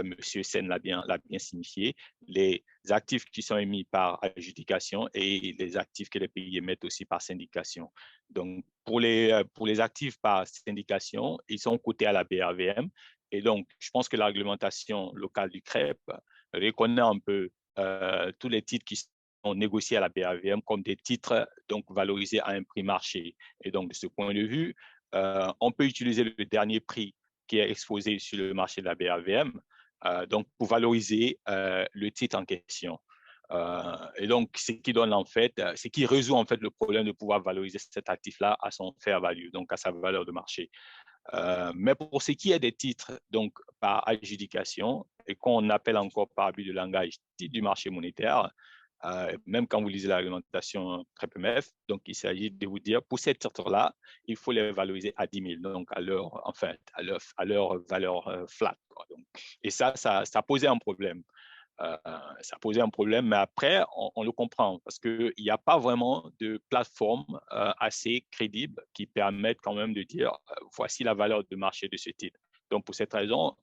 Monsieur Sen l'a bien signifié, les actifs qui sont émis par adjudication et les actifs que les pays émettent aussi par syndication. Donc, pour les actifs par syndication, ils sont cotés à la BRVM. Et donc, je pense que la réglementation locale du CREP reconnaît un peu tous les titres qui sont négociés à la BRVM comme des titres donc valorisés à un prix marché. Et donc, de ce point de vue, on peut utiliser le dernier prix qui est exposé sur le marché de la BRVM donc pour valoriser le titre en question. Et donc, ce qui donne en fait, ce qui résout en fait le problème de pouvoir valoriser cet actif-là à son fair value, donc à sa valeur de marché. Mais pour ce qui est des titres, donc par adjudication, et qu'on appelle encore par abus de langage titres du marché monétaire, même quand vous lisez la réglementation CREPMF, donc il s'agit de vous dire, pour ces titres-là, il faut les valoriser à 10 000, donc à leur valeur flat, quoi. Donc, et ça posait un problème. Ça posait un problème, mais après, on le comprend parce qu'il n'y a pas vraiment de plateforme assez crédible qui permette quand même de dire voici la valeur de marché de ce titre. Donc, pour cette raison,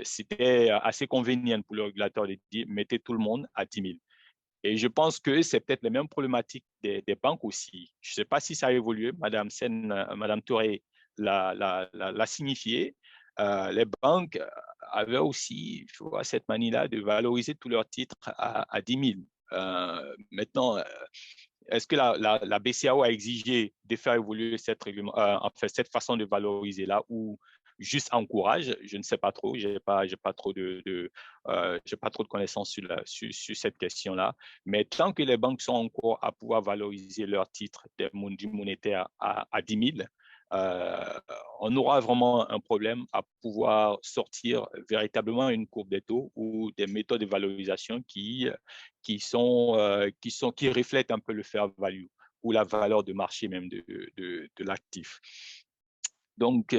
c'était assez convenient pour le régulateur de dire mettez tout le monde à 10 000. Et je pense que c'est peut-être les mêmes problématiques des banques aussi. Je ne sais pas si ça a évolué. Madame Sen, Madame Touré l'a signifié. Les banques avaient aussi cette manie-là de valoriser tous leurs titres à 10 000. Maintenant, est-ce que la BCAO a exigé de faire évoluer cette façon de valoriser là ou juste encourage? Je ne sais pas trop. J'ai pas trop de connaissances sur cette question-là. Mais tant que les banques sont encore à pouvoir valoriser leurs titres du monétaire à 10 000, on aura vraiment un problème à pouvoir sortir véritablement une courbe des taux ou des méthodes de valorisation qui reflètent un peu le fair value ou la valeur de marché même de l'actif. Donc,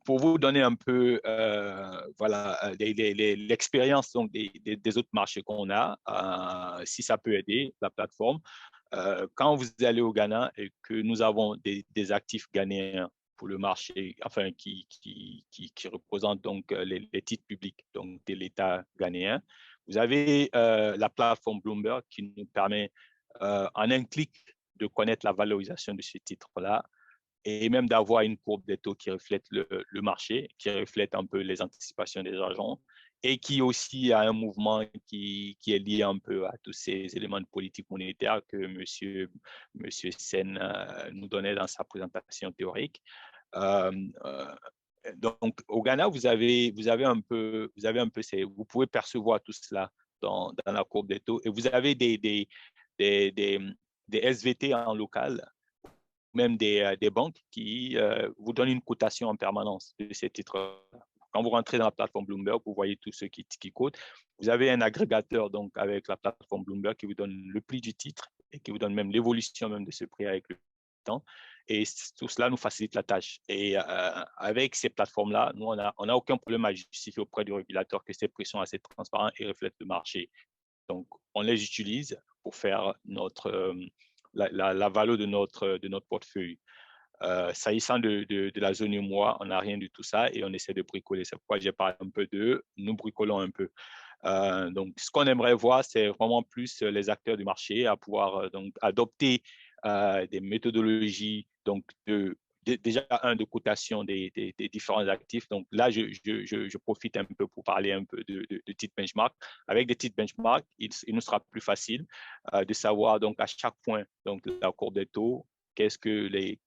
pour vous donner un peu l'expérience des autres marchés qu'on a, si ça peut aider la plateforme, quand vous allez au Ghana et que nous avons des actifs ghanéens pour le marché, enfin qui représentent donc les titres publics donc de l'État ghanéen, vous avez la plateforme Bloomberg qui nous permet en un clic de connaître la valorisation de ces titres-là et même d'avoir une courbe des taux qui reflète le marché, qui reflète un peu les anticipations des agents et qui aussi a un mouvement qui est lié un peu à tous ces éléments de politique monétaire que monsieur Sen nous donnait dans sa présentation théorique. Donc, au Ghana, vous pouvez percevoir tout cela dans la courbe des taux et vous avez des SVT en local, même des banques qui vous donnent une cotation en permanence de ces titres. Quand vous rentrez dans la plateforme Bloomberg, vous voyez tous ceux qui cotent. Vous avez un agrégateur donc avec la plateforme Bloomberg qui vous donne le prix du titre et qui vous donne même l'évolution même de ce prix avec le temps. Et tout cela nous facilite la tâche. Et avec ces plateformes-là, nous, on n'a aucun problème à justifier auprès du régulateur que ces prix sont assez transparents et reflètent le marché. Donc, on les utilise pour faire la valeur de notre portefeuille. S'agissant de la zone UMOA, on n'a rien de tout ça et on essaie de bricoler. C'est pourquoi j'ai parlé un peu nous bricolons un peu. Donc, ce qu'on aimerait voir, c'est vraiment plus les acteurs du marché à pouvoir donc adopter des méthodologies donc déjà de cotation des différents actifs. Donc là, je profite un peu pour parler un peu de titres benchmark. Avec des titres benchmark, il nous sera plus facile de savoir donc à chaque point donc la courbe des taux, qu'est-ce que les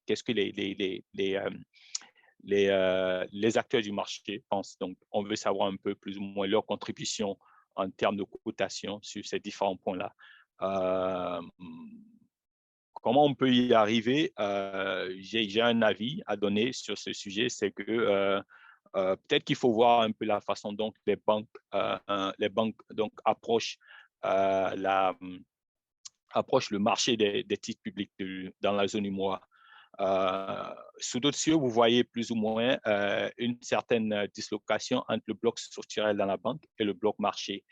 acteurs du marché pensent. Donc, on veut savoir un peu plus ou moins leur contribution en termes de cotation sur ces différents points-là. Comment on peut y arriver? J'ai un avis à donner sur ce sujet, c'est que peut-être qu'il faut voir un peu la façon dont les banques donc approchent le marché des titres publics dans la zone UMOA. Sous d'autres cieux, vous voyez plus ou moins une certaine dislocation entre le bloc structurel dans la banque et le bloc marché.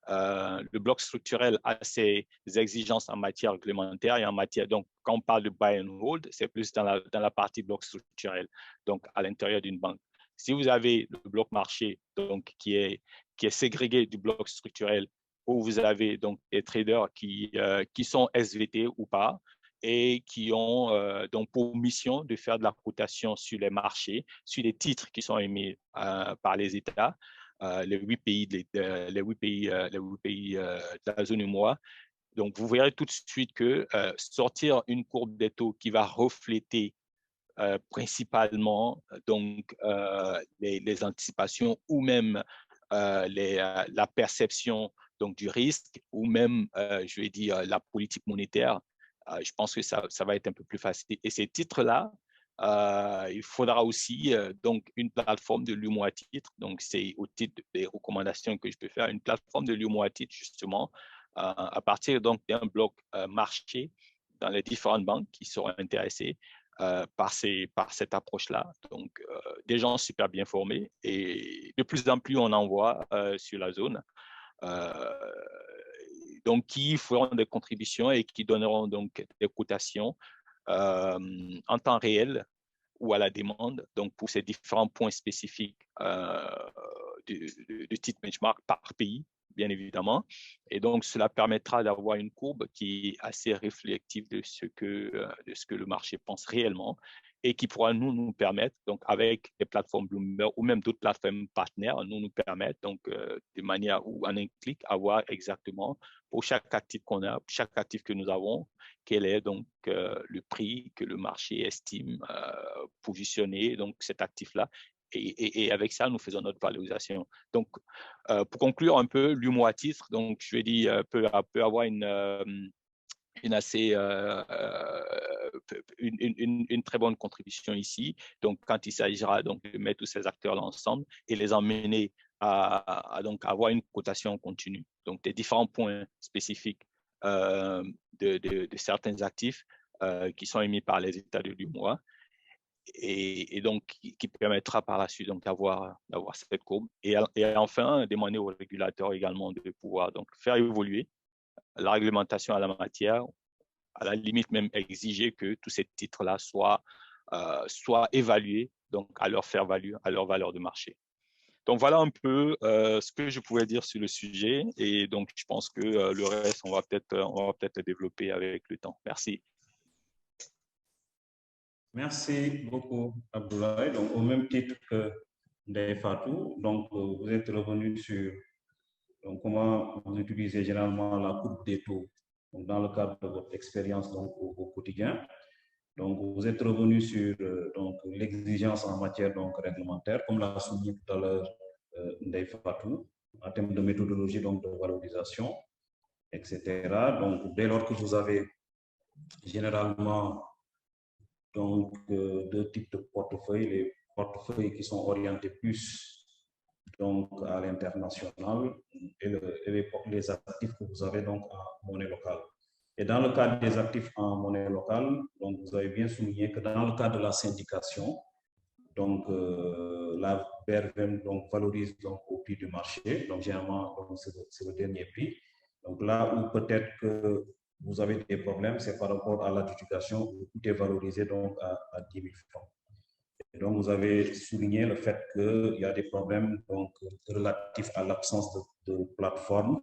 Le bloc structurel a ses exigences en matière réglementaire et en matière, donc quand on parle de buy and hold, c'est plus dans la partie bloc structurel, donc à l'intérieur d'une banque. Si vous avez le bloc marché donc, qui est ségrégué du bloc structurel, où vous avez donc des traders qui sont SVT ou pas, et qui ont donc pour mission de faire de la cotation sur les marchés, sur les titres qui sont émis par les États, les 8 pays de la zone UMOA. Donc, vous verrez tout de suite que sortir une courbe des taux qui va refléter principalement donc les anticipations ou même la perception donc du risque ou même, je vais dire, la politique monétaire, je pense que ça va être un peu plus facile. Et ces titres-là, il faudra aussi donc une plateforme de l'UMOA titre. Donc, c'est au titre des recommandations que je peux faire, une plateforme de l'UMOA titre, justement, à partir donc d'un bloc marché dans les différentes banques qui seront intéressées par cette approche-là. Donc, des gens super bien formés et de plus en plus on en voit sur la zone. Donc, qui feront des contributions et qui donneront donc des cotations en temps réel ou à la demande, donc pour ces différents points spécifiques de titre benchmark par pays, bien évidemment. Et donc, cela permettra d'avoir une courbe qui est assez réflexive de ce que le marché pense réellement et qui pourra nous permettre, donc avec les plateformes Bloomberg ou même d'autres plateformes partenaires, nous permettre donc de manière ou en un clic avoir exactement pour chaque actif qu'on a, chaque actif que nous avons, quel est donc le prix que le marché estime positionner donc cet actif-là. Et avec ça, nous faisons notre valorisation. Donc, pour conclure un peu, l'UMOA titre, donc je vais dire, peut avoir une très bonne contribution ici. Donc, quand il s'agira donc de mettre tous ces acteurs-là ensemble et les emmener à donc avoir une cotation continue. Donc, des différents points spécifiques de certains actifs qui sont émis par les États de l'UMOA. Et donc qui permettra par la suite donc d'avoir cette courbe et enfin demander aux régulateurs également de pouvoir donc faire évoluer la réglementation à la matière, à la limite même exiger que tous ces titres-là soient évalués donc à leur fair value, à leur valeur de marché. Donc voilà un peu ce que je pouvais dire sur le sujet et donc je pense que le reste on va peut-être le développer avec le temps. Merci. Merci beaucoup, Abdoulaye. Donc, au même titre que Ndeye Fatou, donc, vous êtes revenu sur donc, comment vous utilisez généralement la courbe des taux donc, dans le cadre de votre expérience donc, au quotidien. Donc, vous êtes revenu sur l'exigence en matière donc, réglementaire, comme l'a souligné tout à l'heure Ndeye Fatou, en termes de méthodologie donc, de valorisation, etc. Donc, dès lors que vous avez généralement donc, deux types de portefeuilles, les portefeuilles qui sont orientés plus donc, à l'international et les actifs que vous avez donc en monnaie locale. Et dans le cadre des actifs en monnaie locale, donc, vous avez bien souligné que dans le cadre de la syndication, donc, la BRVM donc, valorise donc, au prix du marché, donc généralement c'est le dernier prix. Donc là où peut-être que vous avez des problèmes, c'est par rapport à l'adjudication où tout est valorisé donc à 10 000 francs. Et donc, vous avez souligné le fait qu'il y a des problèmes donc, relatifs à l'absence de plateforme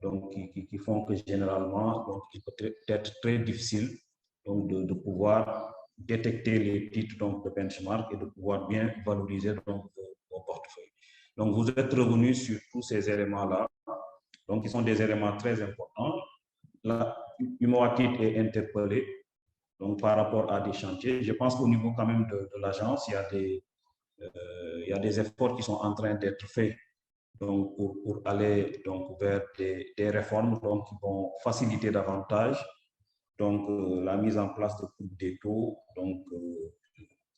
donc, qui font que généralement, donc, il peut être très difficile donc, de pouvoir détecter les titres donc, de benchmark et de pouvoir bien valoriser donc, vos portefeuilles. Donc, vous êtes revenu sur tous ces éléments-là, donc, qui sont des éléments très importants. La UMOA est interpellé donc, par rapport à des chantiers. Je pense qu'au niveau quand même de l'agence, il y a des efforts qui sont en train d'être faits donc, pour aller donc, vers des réformes donc, qui vont faciliter davantage donc, la mise en place de coupes des taux, donc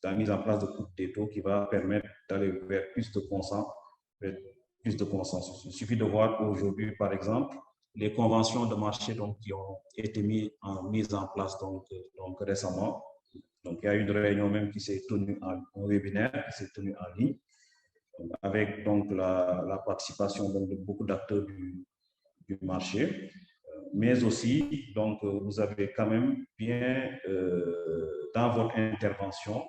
la mise en place de coupes des taux qui va permettre d'aller vers plus de consensus. Il suffit de voir aujourd'hui, par exemple, les conventions de marché donc, qui ont été mises en place donc récemment. Donc, il y a eu une réunion même qui s'est tenue un webinaire qui s'est tenu en ligne avec donc la participation donc, de beaucoup d'acteurs du marché. Mais aussi, donc, vous avez quand même bien, dans votre intervention,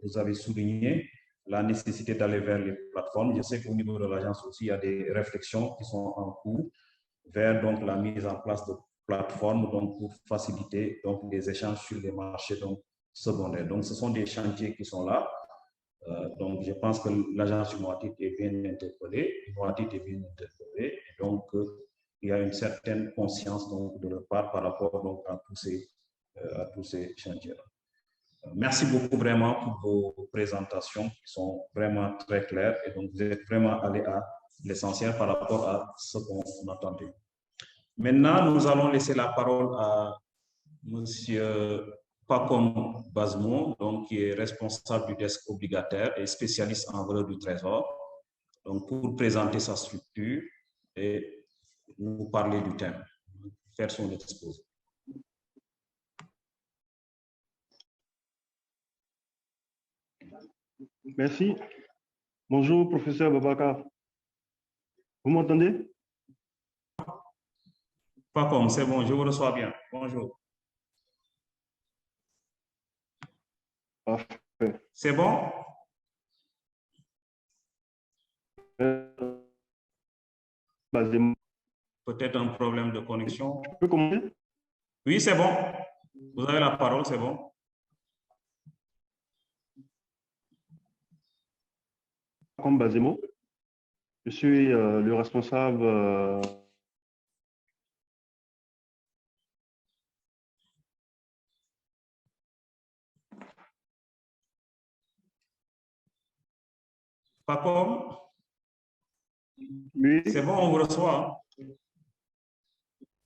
vous avez souligné la nécessité d'aller vers les plateformes. Je sais qu'au niveau de l'agence aussi, il y a des réflexions qui sont en cours vers donc, la mise en place de plateformes donc, pour faciliter donc, les échanges sur les marchés donc, secondaires. Donc, ce sont des chantiers qui sont là. Donc, je pense que l'agence Humoatit est bien interpellée. Et donc, il y a une certaine conscience donc, de leur part par rapport donc, à tous ces chantiers-là. Merci beaucoup vraiment pour vos présentations qui sont vraiment très claires et donc vous êtes vraiment allé à l'essentiel par rapport à ce qu'on attendait. Maintenant, nous allons laisser la parole à M. Pacom Bazemont, donc, qui est responsable du desk obligataire et spécialiste en valeur du trésor, donc, pour présenter sa structure et nous parler du thème, faire son exposé. Merci. Bonjour, professeur Babakar. Vous m'entendez? Pacom, c'est bon, je vous reçois bien. Bonjour. Parfait. C'est bon? Peut-être un problème de connexion. Je peux commencer? Oui, c'est bon. Vous avez la parole, c'est bon. Pacom Bazemont. Je suis le responsable Pacom? Oui. C'est bon, on vous reçoit.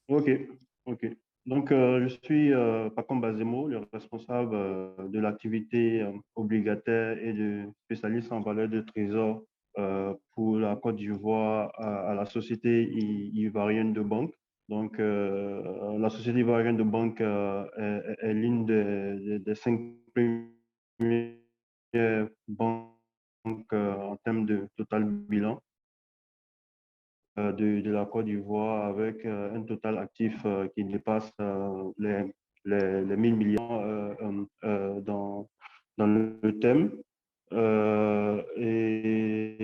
Ok, ok. Donc, je suis Pacom Bazemont, le responsable de l'activité obligataire et de spécialiste en valeur de trésor pour la Côte d'Ivoire à la Société ivoirienne de banque. Donc, la Société ivoirienne de banque est l'une des 5 premières banques en termes de total bilan de la Côte d'Ivoire avec un total actif qui dépasse les 1000 millions dans le thème. Et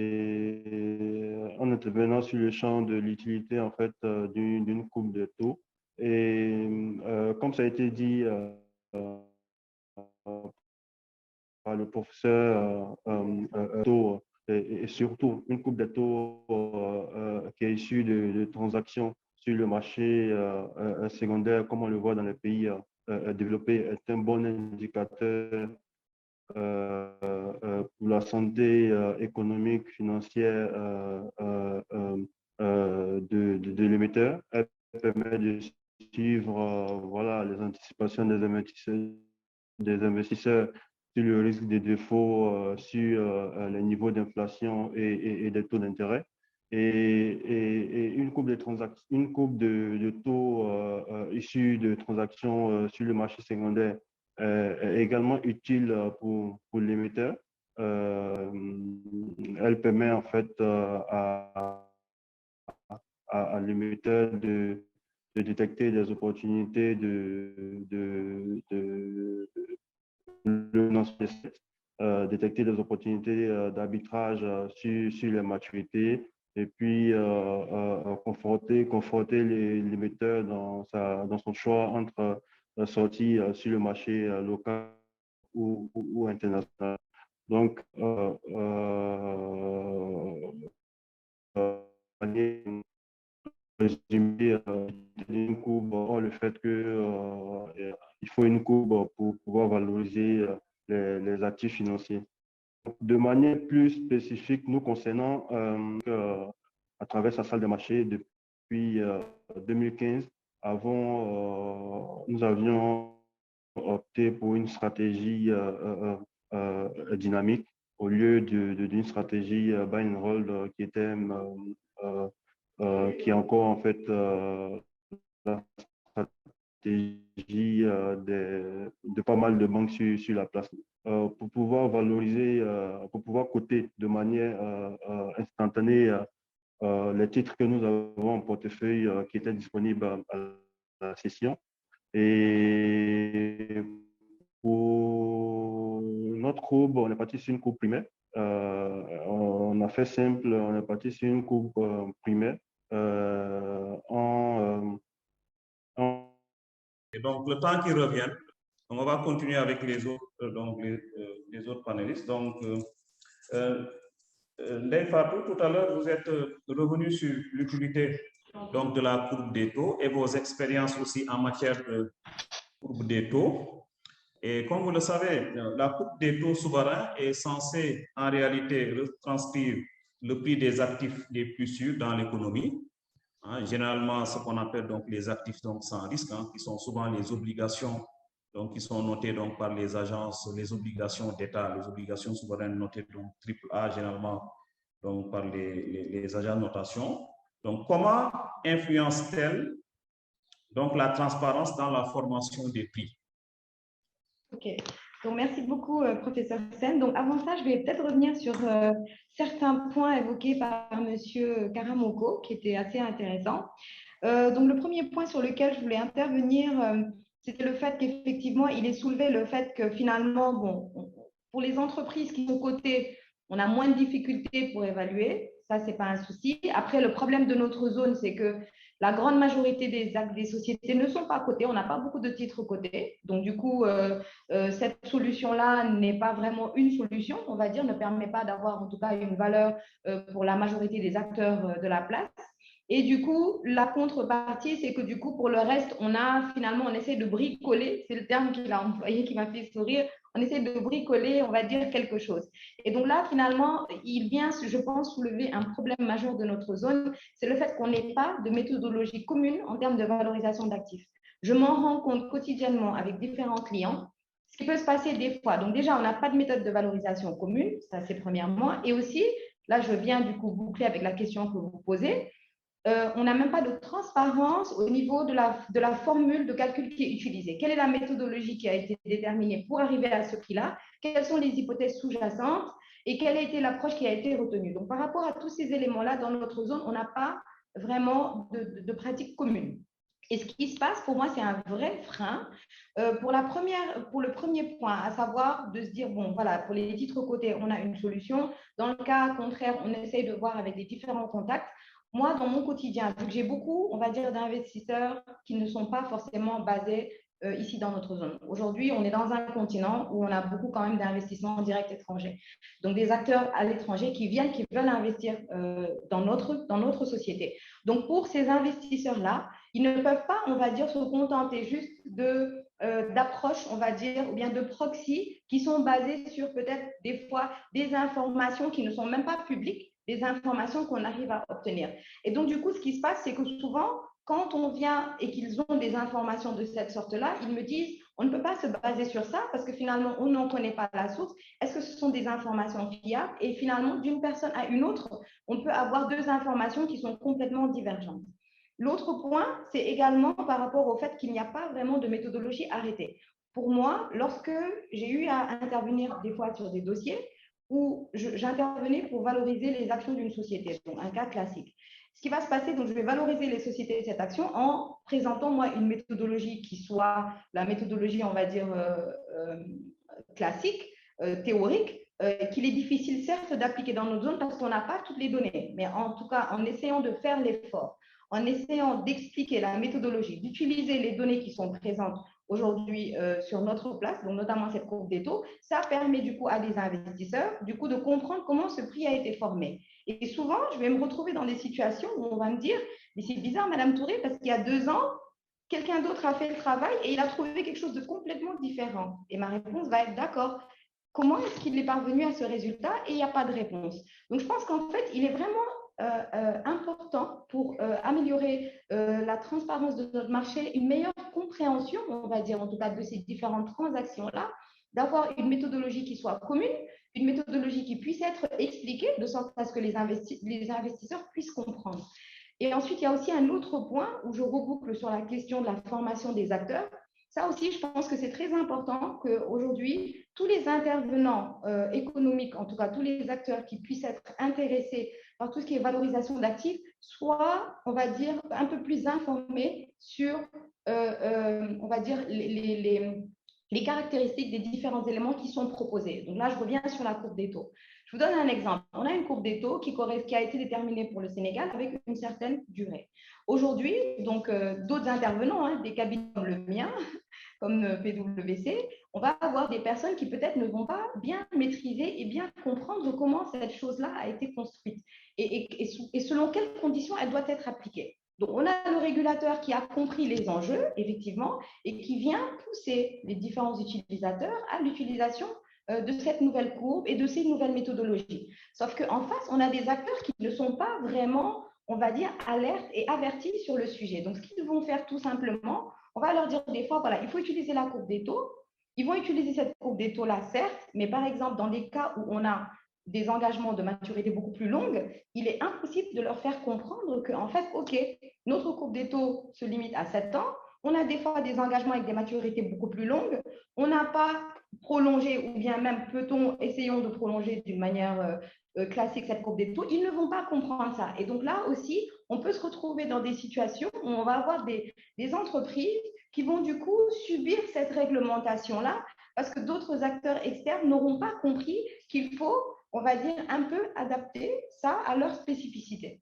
en intervenant sur le champ de l'utilité en fait d'une coupe de taux. Et comme ça a été dit par le professeur taux et surtout une coupe de taux qui est issue de transactions sur le marché secondaire, comme on le voit dans les pays développés, est un bon indicateur pour la santé économique, financière de l'émetteur. Elle permet de suivre voilà, les anticipations des investisseurs sur le risque de défaut, sur les niveaux d'inflation et des taux d'intérêt. Et une coupe de taux issus de transactions sur le marché secondaire est également utile pour l'émetteur. Elle permet en fait à l'émetteur de détecter des opportunités détecter des opportunités d'arbitrage sur les maturités et puis conforter l'émetteur dans son choix entre sortie sur le marché local ou international. Donc, résumer une courbe, le fait qu'il faut une courbe pour pouvoir valoriser les actifs financiers. De manière plus spécifique, nous concernant à travers sa salle de marché depuis 2015, nous avions opté pour une stratégie dynamique au lieu d'une stratégie buy and hold qui était qui est encore en fait la stratégie de pas mal de banques sur la place. Pour pouvoir valoriser, pour pouvoir coter de manière instantanée les titres que nous avons en portefeuille qui étaient disponibles à la session. Et pour notre courbe, on est parti sur une courbe primaire. On a fait simple, on est parti sur une courbe primaire. Et donc, le temps qui revient, on va continuer avec les autres, donc les autres panélistes. Donc, Ndeye Fatou, tout à l'heure, vous êtes revenu sur l'utilité de la courbe des taux et vos expériences aussi en matière de courbe des taux. Et comme vous le savez, la courbe des taux souverains est censée en réalité retranscrire le prix des actifs les plus sûrs dans l'économie. Généralement, ce qu'on appelle donc les actifs donc, sans risque, qui sont souvent les obligations donc, qui sont notées donc, par les agences, les obligations d'État, les obligations souveraines notées donc AAA généralement donc, par les agences de notation. Donc, comment influence-t-elle donc, la transparence dans la formation des prix? Ok, donc merci beaucoup, professeur Sen. Donc, avant ça, je vais peut-être revenir sur certains points évoqués par monsieur Karamoko, qui étaient assez intéressants. Donc, le premier point sur lequel je voulais intervenir, c'était le fait qu'effectivement, il est soulevé le fait que finalement, bon, pour les entreprises qui sont cotées, on a moins de difficultés pour évaluer. Ça, ce n'est pas un souci. Après, le problème de notre zone, c'est que la grande majorité des sociétés ne sont pas cotées. On n'a pas beaucoup de titres cotés. Donc, du coup, cette solution-là n'est pas vraiment une solution, on va dire, ne permet pas d'avoir en tout cas une valeur pour la majorité des acteurs de la place. Et du coup, la contrepartie, c'est que du coup, pour le reste, on essaie de bricoler, c'est le terme qu'il a employé qui m'a fait sourire, on essaie de bricoler, on va dire, quelque chose. Et donc là, finalement, il vient, je pense, soulever un problème majeur de notre zone, c'est le fait qu'on n'ait pas de méthodologie commune en termes de valorisation d'actifs. Je m'en rends compte quotidiennement avec différents clients, ce qui peut se passer des fois. Donc déjà, on n'a pas de méthode de valorisation commune, ça c'est premièrement. Et aussi, là, je viens du coup boucler avec la question que vous posez, on n'a même pas de transparence au niveau de la formule de calcul qui est utilisée. Quelle est la méthodologie qui a été déterminée pour arriver à ce prix-là? Quelles sont les hypothèses sous-jacentes? Et quelle a été l'approche qui a été retenue? Donc, par rapport à tous ces éléments-là, dans notre zone, on n'a pas vraiment de pratique commune. Et ce qui se passe, pour moi, c'est un vrai frein pour le premier point, à savoir de se dire, bon, voilà, pour les titres cotés, on a une solution. Dans le cas contraire, on essaye de voir avec les différents contacts. Moi, dans mon quotidien, vu que j'ai beaucoup, on va dire, d'investisseurs qui ne sont pas forcément basés ici dans notre zone. Aujourd'hui, on est dans un continent où on a beaucoup quand même d'investissements directs étrangers. Donc, des acteurs à l'étranger qui viennent, qui veulent investir dans notre société. Donc, pour ces investisseurs-là, ils ne peuvent pas, on va dire, se contenter juste d'approches, on va dire, ou bien de proxys qui sont basés sur peut-être des fois des informations qui ne sont même pas publiques, des informations qu'on arrive à obtenir. Et donc, du coup, ce qui se passe, c'est que souvent, quand on vient et qu'ils ont des informations de cette sorte-là, ils me disent, on ne peut pas se baser sur ça parce que finalement, on n'en connaît pas la source. Est-ce que ce sont des informations fiables? Et finalement, d'une personne à une autre, on peut avoir deux informations qui sont complètement divergentes. L'autre point, c'est également par rapport au fait qu'il n'y a pas vraiment de méthodologie arrêtée. Pour moi, lorsque j'ai eu à intervenir des fois sur des dossiers, où j'intervenais pour valoriser les actions d'une société, donc un cas classique. Ce qui va se passer, donc je vais valoriser les sociétés de cette action en présentant moi une méthodologie qui soit la méthodologie, on va dire, classique, théorique, qu'il est difficile certes d'appliquer dans notre zone parce qu'on n'a pas toutes les données, mais en tout cas en essayant de faire l'effort, en essayant d'expliquer la méthodologie, d'utiliser les données qui sont présentes aujourd'hui sur notre place, donc notamment cette courbe des taux, ça permet du coup à des investisseurs du coup de comprendre comment ce prix a été formé. Et souvent, je vais me retrouver dans des situations où on va me dire, mais c'est bizarre, Madame Touré, parce qu'il y a 2 ans, quelqu'un d'autre a fait le travail et il a trouvé quelque chose de complètement différent. Et ma réponse va être, d'accord, comment est-ce qu'il est parvenu à ce résultat? Et il n'y a pas de réponse. Donc, je pense qu'en fait, il est vraiment important pour améliorer la transparence de notre marché, une meilleure compréhension, on va dire en tout cas, de ces différentes transactions-là, d'avoir une méthodologie qui soit commune, une méthodologie qui puisse être expliquée de sorte à ce que les investisseurs puissent comprendre. Et ensuite, il y a aussi un autre point où je reboucle sur la question de la formation des acteurs. Ça aussi, je pense que c'est très important qu'aujourd'hui, tous les intervenants économiques, en tout cas tous les acteurs qui puissent être intéressés par tout ce qui est valorisation d'actifs, soient, on va dire, un peu plus informés sur, on va dire, les caractéristiques des différents éléments qui sont proposés. Donc là, je reviens sur la courbe des taux. Je vous donne un exemple. On a une courbe des taux qui a été déterminée pour le Sénégal avec une certaine durée. Aujourd'hui, donc d'autres intervenants, des cabinets comme le mien, comme PwC, on va avoir des personnes qui peut-être ne vont pas bien maîtriser et bien comprendre comment cette chose-là a été construite et selon quelles conditions elle doit être appliquée. Donc, on a le régulateur qui a compris les enjeux, effectivement, et qui vient pousser les différents utilisateurs à l'utilisation de cette nouvelle courbe et de ces nouvelles méthodologies. Sauf qu'en face, on a des acteurs qui ne sont pas vraiment, on va dire, alertes et avertis sur le sujet. Donc, ce qu'ils vont faire tout simplement, on va leur dire des fois, voilà, il faut utiliser la courbe des taux. Ils vont utiliser cette courbe des taux-là, certes, mais par exemple, dans des cas où on a des engagements de maturité beaucoup plus longues, il est impossible de leur faire comprendre qu'en fait, OK, notre courbe des taux se limite à 7 ans, on a des fois des engagements avec des maturités beaucoup plus longues, on n'a pas prolongé, ou bien même essayons de prolonger d'une manière classique cette courbe des taux, ils ne vont pas comprendre ça. Et donc là aussi, on peut se retrouver dans des situations où on va avoir des entreprises qui vont du coup subir cette réglementation-là parce que d'autres acteurs externes n'auront pas compris qu'il faut, on va dire, un peu adapter ça à leur spécificité.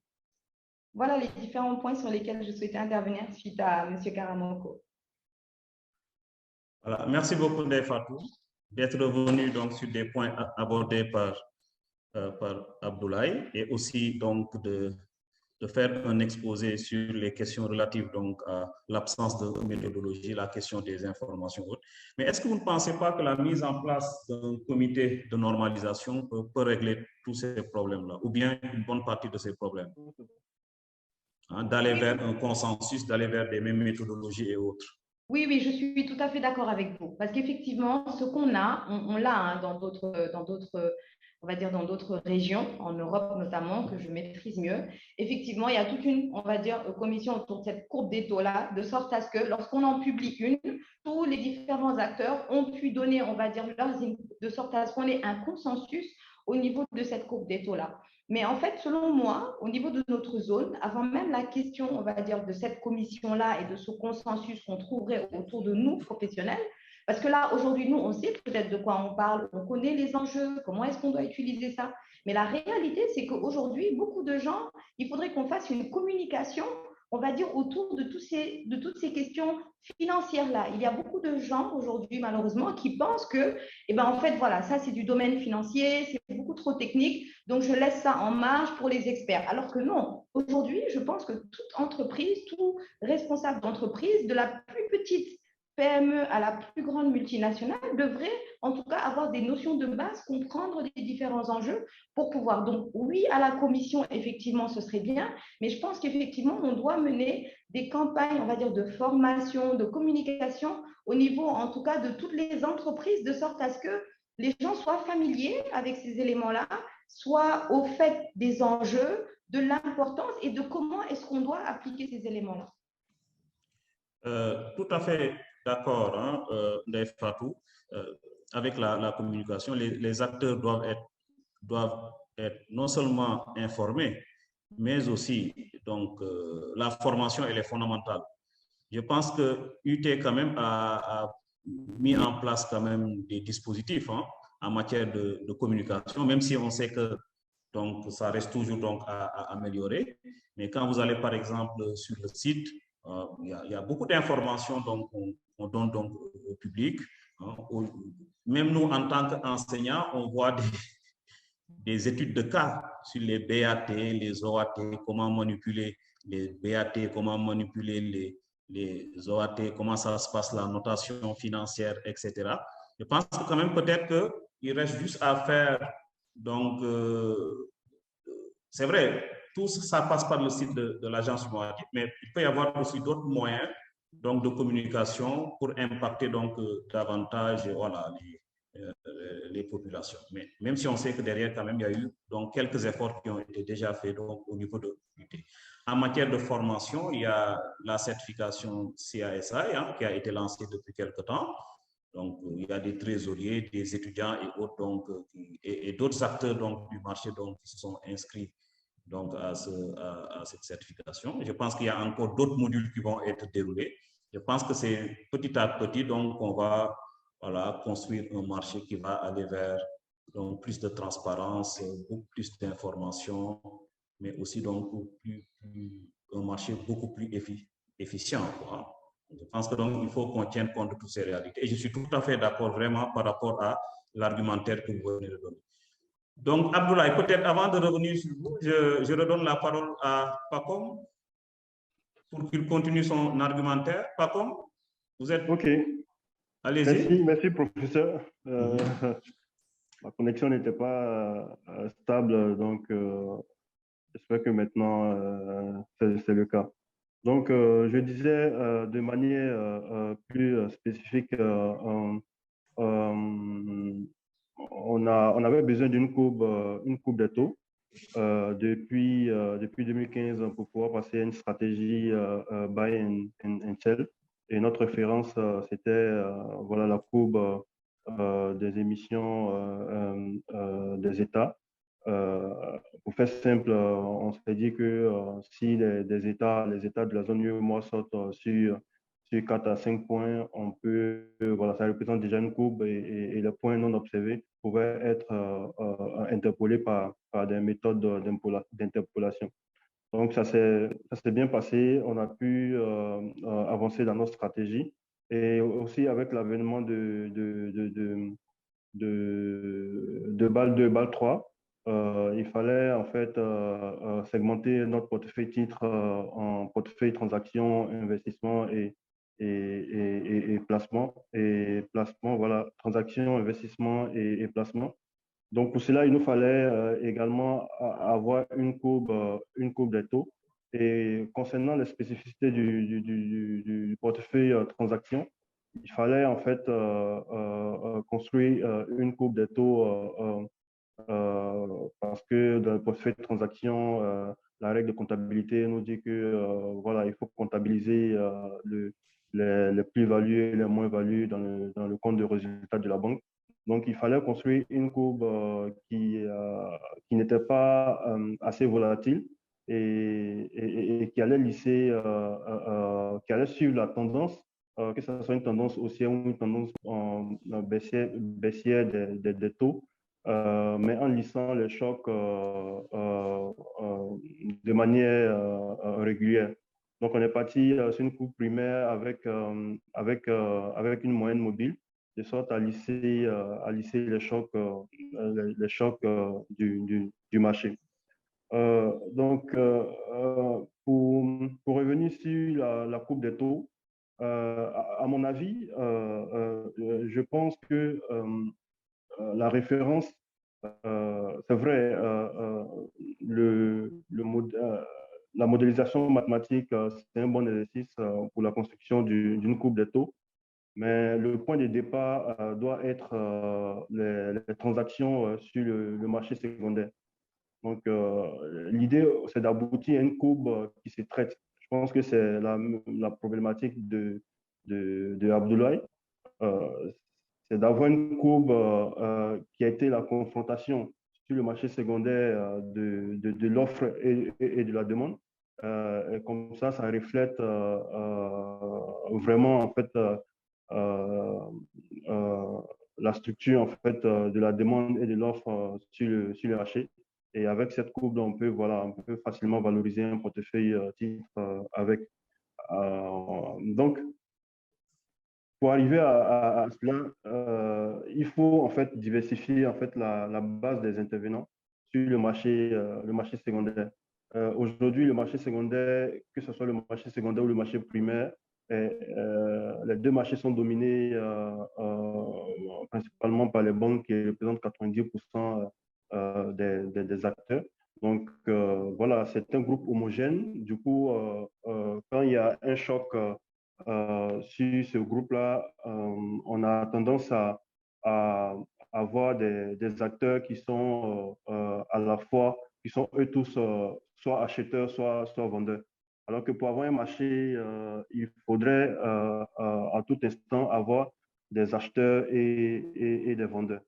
Voilà les différents points sur lesquels je souhaitais intervenir suite à M. Karamoko. Voilà. Merci beaucoup, Ndeye Fatou, d'être revenu donc sur des points abordés par Abdoulaye et aussi donc de faire un exposé sur les questions relatives donc à l'absence de méthodologie, la question des informations. Mais est-ce que vous ne pensez pas que la mise en place d'un comité de normalisation peut régler tous ces problèmes-là, ou bien une bonne partie de ces problèmes, hein, d'aller vers un consensus, d'aller vers des mêmes méthodologies et autres? Oui, oui, je suis tout à fait d'accord avec vous. Parce qu'effectivement, ce qu'on a, on l'a hein, dans d'autres, on va dire dans d'autres régions, en Europe notamment, que je maîtrise mieux. Effectivement, il y a toute une, on va dire, commission autour de cette courbe des taux-là, de sorte à ce que lorsqu'on en publie une, tous les différents acteurs ont pu donner, on va dire, leurs inputs, de sorte à ce qu'on ait un consensus au niveau de cette courbe des taux-là. Mais en fait, selon moi, au niveau de notre zone, avant même la question, on va dire, de cette commission-là et de ce consensus qu'on trouverait autour de nous, professionnels, parce que là, aujourd'hui, nous, on sait peut-être de quoi on parle, on connaît les enjeux, comment est-ce qu'on doit utiliser ça. Mais la réalité, c'est qu'aujourd'hui, beaucoup de gens, il faudrait qu'on fasse une communication, on va dire, autour de toutes ces questions financières-là. Il y a beaucoup de gens aujourd'hui, malheureusement, qui pensent que, eh ben, en fait, voilà, ça, c'est du domaine financier, c'est beaucoup trop technique, donc je laisse ça en marge pour les experts. Alors que non, aujourd'hui, je pense que toute entreprise, tout responsable d'entreprise, de la plus petite PME à la plus grande multinationale, devrait en tout cas avoir des notions de base, comprendre les différents enjeux pour pouvoir. Donc oui, à la commission, effectivement, ce serait bien, mais je pense qu'effectivement, on doit mener des campagnes, on va dire, de formation, de communication au niveau, en tout cas, de toutes les entreprises, de sorte à ce que les gens soient familiers avec ces éléments-là, soient au fait des enjeux, de l'importance et de comment est-ce qu'on doit appliquer ces éléments-là. Tout à fait d'accord, hein, Ndeye Fatou, avec la communication. Les acteurs doivent être non seulement informés, mais aussi, donc, la formation, elle est fondamentale. Je pense que UT quand même a mis en place quand même des dispositifs hein, en matière de communication, même si on sait que donc, ça reste toujours donc, à améliorer. Mais quand vous allez, par exemple, sur le site, il y a beaucoup d'informations qu'on donne donc, au public. Hein, même nous, en tant qu'enseignants, on voit des études de cas sur les BAT, les OAT, comment manipuler les BAT, comment manipuler les OAT, comment ça se passe, la notation financière, etc. Je pense que quand même peut-être qu'il reste juste à faire. Donc, c'est vrai, tout ça passe par le site de l'agence humanitaire, mais il peut y avoir aussi d'autres moyens donc, de communication pour impacter donc, davantage voilà, les populations. Mais même si on sait que derrière, quand même, il y a eu donc, quelques efforts qui ont été déjà faits donc, au niveau de l'UT. En matière de formation, il y a la certification CASI hein, qui a été lancée depuis quelque temps. Donc, il y a des trésoriers, des étudiants et autres, donc, et d'autres acteurs donc, du marché donc, qui se sont inscrits donc, à cette certification. Je pense qu'il y a encore d'autres modules qui vont être déroulés. Je pense que c'est petit à petit donc, qu'on va voilà, construire un marché qui va aller vers donc, plus de transparence, beaucoup plus d'informations, mais aussi donc, un marché beaucoup plus efficient. Quoi. Je pense que donc, il faut qu'on tienne compte de toutes ces réalités. Et je suis tout à fait d'accord vraiment par rapport à l'argumentaire que vous venez de donner. Donc, Abdoulaye, peut-être avant de revenir sur vous, je redonne la parole à Pacom pour qu'il continue son argumentaire. Pacom, vous êtes... OK. Allez-y. Merci, professeur. Ma connexion n'était pas stable, donc j'espère que maintenant c'est le cas. Donc, je disais de manière plus spécifique, on avait besoin d'une courbe des taux depuis 2015 pour pouvoir passer à une stratégie buy and sell. Et notre référence, c'était voilà, la courbe des émissions des États. Pour faire simple, on s'est dit que si les États de la zone UEMOA sortent sur 4 à 5 points, on peut, voilà, ça représente déjà une courbe et les points non observés pouvaient être interpolés par des méthodes d'interpolation. Donc, ça s'est bien passé. On a pu avancer dans notre stratégie. Et aussi avec l'avènement de BAL 2, BAL 3, il fallait en fait segmenter notre portefeuille titre en portefeuille transactions, investissement et placement. Et placement, voilà, transactions, investissement et placement. Donc, pour cela, il nous fallait également avoir une courbe des taux. Et concernant les spécificités du portefeuille transactions, il fallait en fait construire une courbe des taux parce que dans le portefeuille de transaction, la règle de comptabilité nous dit que voilà, il faut comptabiliser les plus-values et les moins-values dans le compte de résultat de la banque. Donc, il fallait construire une courbe qui n'était pas assez volatile et qui allait lisser, qui allait suivre la tendance, que ce soit une tendance haussière ou une tendance baissière des taux. Mais en lissant les chocs de manière régulière. Donc, on est parti sur une courbe primaire avec une moyenne mobile, de sorte à lisser les chocs du marché. Donc, pour revenir sur la courbe des taux, à mon avis, je pense que la référence, c'est vrai, la modélisation mathématique, c'est un bon exercice pour la construction d'une courbe des taux, mais le point de départ doit être les transactions sur le marché secondaire. Donc, l'idée, c'est d'aboutir à une courbe qui se traite. Je pense que c'est la problématique de Abdoulaye. C'est d'avoir une courbe qui a été la confrontation sur le marché secondaire de l'offre et de la demande. Et comme ça reflète vraiment en fait la structure en fait de la demande et de l'offre sur le marché. Et avec cette courbe, on peut facilement valoriser un portefeuille titre avec. Donc, pour arriver à cela, il faut en fait diversifier en fait la base des intervenants sur le marché secondaire. Aujourd'hui, le marché secondaire, que ce soit le marché secondaire ou le marché primaire, les deux marchés sont dominés principalement par les banques qui représentent 90% des acteurs. Donc voilà, c'est un groupe homogène. Du coup, quand il y a un choc sur ce groupe-là, on a tendance à avoir des acteurs qui sont à la fois, qui sont eux tous soit acheteurs, soit vendeurs. Alors que pour avoir un marché, il faudrait à tout instant avoir des acheteurs et des vendeurs.